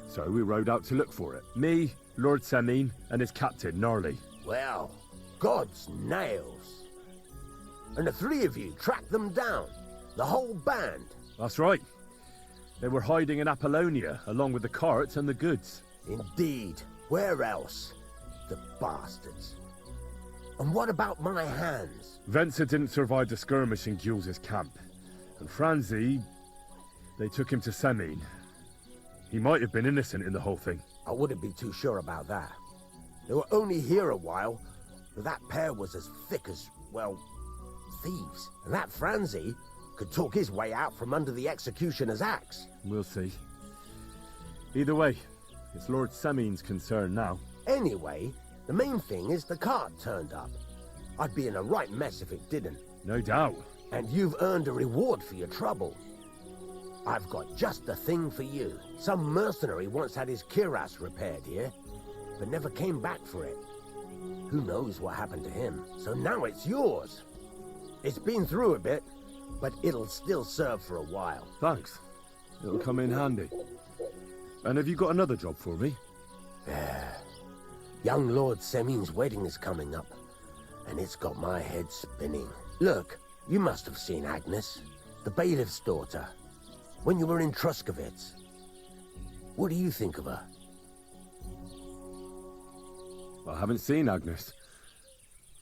So we rode out to look for it. Me, Lord Semin, and his captain, Gnarly. Well, God's nails. And the three of you tracked them down? The whole band? That's right. They were hiding in Apollonia, along with the cart and the goods. Indeed. Where else? The bastards. And what about my hands? Venser didn't survive the skirmish in Gules' camp. And Franzi, they took him to Semin. He might have been innocent in the whole thing. I wouldn't be too sure about that. They were only here a while, but that pair was as thick as, well, thieves. And that Franzi could talk his way out from under the executioner's axe. We'll see. Either way, it's Lord Semin's concern now. Anyway, the main thing is the cart turned up. I'd be in a right mess if it didn't. No doubt. And you've earned a reward for your trouble. I've got just the thing for you. Some mercenary once had his cuirass repaired here, but never came back for it. Who knows what happened to him? So now it's yours. It's been through a bit, but it'll still serve for a while. Thanks. It'll come in handy. And have you got another job for me? Young Lord Semin's wedding is coming up, and it's got my head spinning. Look, you must have seen Agnes. the bailiff's daughter, when you were in Truskovitz. What do you think of her? I haven't seen Agnes.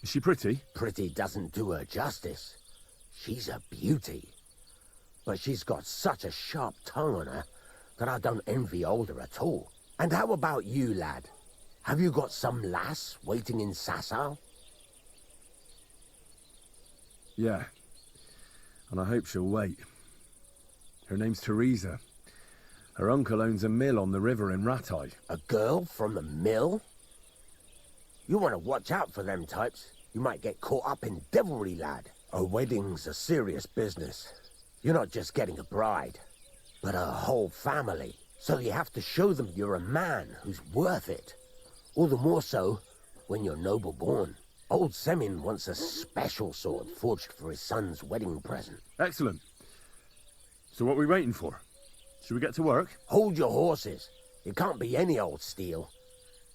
Is she pretty? Pretty doesn't do her justice. She's a beauty. But she's got such a sharp tongue on her that I don't envy older at all. And how about you, lad? Have you got some lass waiting in Sasau? Yeah. And I hope she'll wait. Her name's Teresa. Her uncle owns a mill on the river in Ratai. A girl from the mill? You want to watch out for them types. You might get caught up in devilry, lad. A wedding's a serious business. You're not just getting a bride, but a whole family. So you have to show them you're a man who's worth it. All the more so when you're noble born. Old Semin wants a special sword forged for his son's wedding present. Excellent. So what are we waiting for? Should we get to work? Hold your horses. It can't be any old steel.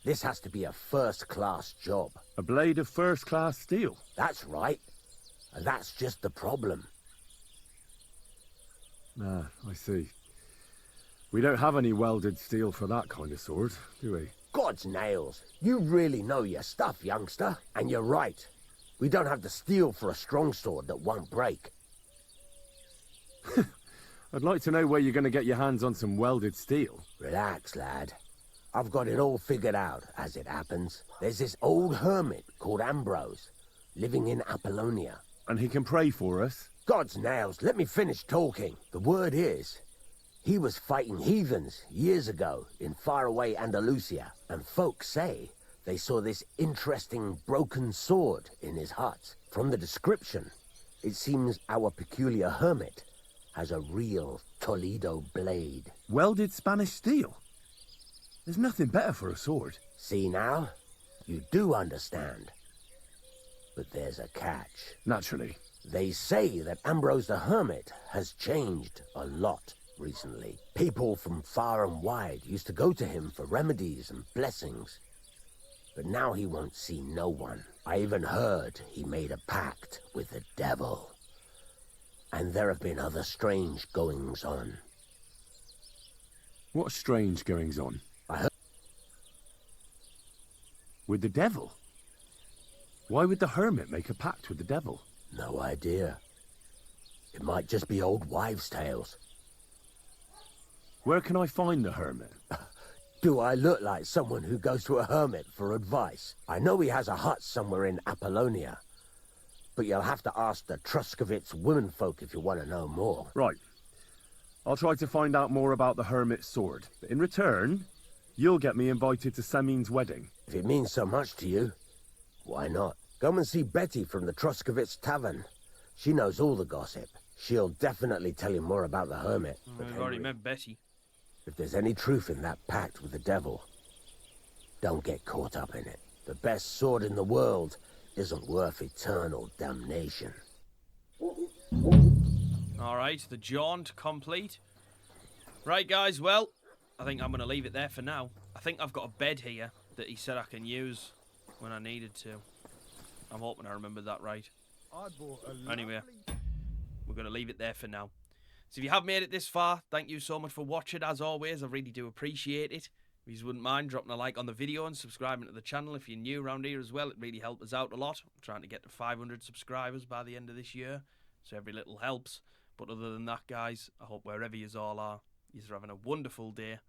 This has to be a first-class job. A blade of first-class steel? That's right. And that's just the problem. Ah, I see. We don't have any welded steel for that kind of sword, do we? God's nails. You really know your stuff, youngster. And you're right. We don't have the steel for a strong sword that won't break. I'd like to know where you're going to get your hands on some welded steel. Relax, lad. I've got it all figured out, as it happens. There's this old hermit called Ambrose, living in Apollonia. And he can pray for us? God's nails, let me finish talking. The word is, he was fighting heathens years ago in faraway Andalusia, and folks say they saw this interesting broken sword in his hut. From the description, it seems our peculiar hermit has a real Toledo blade. Welded Spanish steel? There's nothing better for a sword. See now? You do understand. But there's a catch. Naturally. They say that Ambrose the Hermit has changed a lot recently. People from far and wide used to go to him for remedies and blessings. But now he won't see no one. I even heard he made a pact with the devil. And there have been other strange goings-on. What strange goings-on? I heard... With the devil? Why would the hermit make a pact with the devil? No idea. It might just be old wives' tales. Where can I find the hermit? Do I look like someone who goes to a hermit for advice? I know he has a hut somewhere in Apollonia. But you'll have to ask the Truskovitz womenfolk if you want to know more. Right. I'll try to find out more about the hermit's sword. But in return, you'll get me invited to Semin's wedding. If it means so much to you, why not? Come and see Betty from the Truskovitz Tavern. She knows all the gossip. She'll definitely tell you more about the hermit. We've already met Betty. If there's any truth in that pact with the devil, don't get caught up in it. The best sword in the world isn't worth eternal damnation. Alright, the jaunt complete. Right, guys, well, I think I'm going to leave it there for now. I think I've got a bed here that he said I can use when I needed to. I'm hoping I remember that right. Anyway, we're going to leave it there for now. So if you have made it this far, thank you so much for watching. As always, I really do appreciate it. If you wouldn't mind dropping a like on the video and subscribing to the channel if you're new around here as well, it really helps us out a lot. I'm trying to get to 500 subscribers by the end of this year, so every little helps. But other than that, guys, I hope wherever you all are, you're having a wonderful day,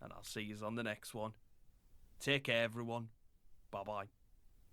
and I'll see you on the next one. Take care, everyone. Bye-bye.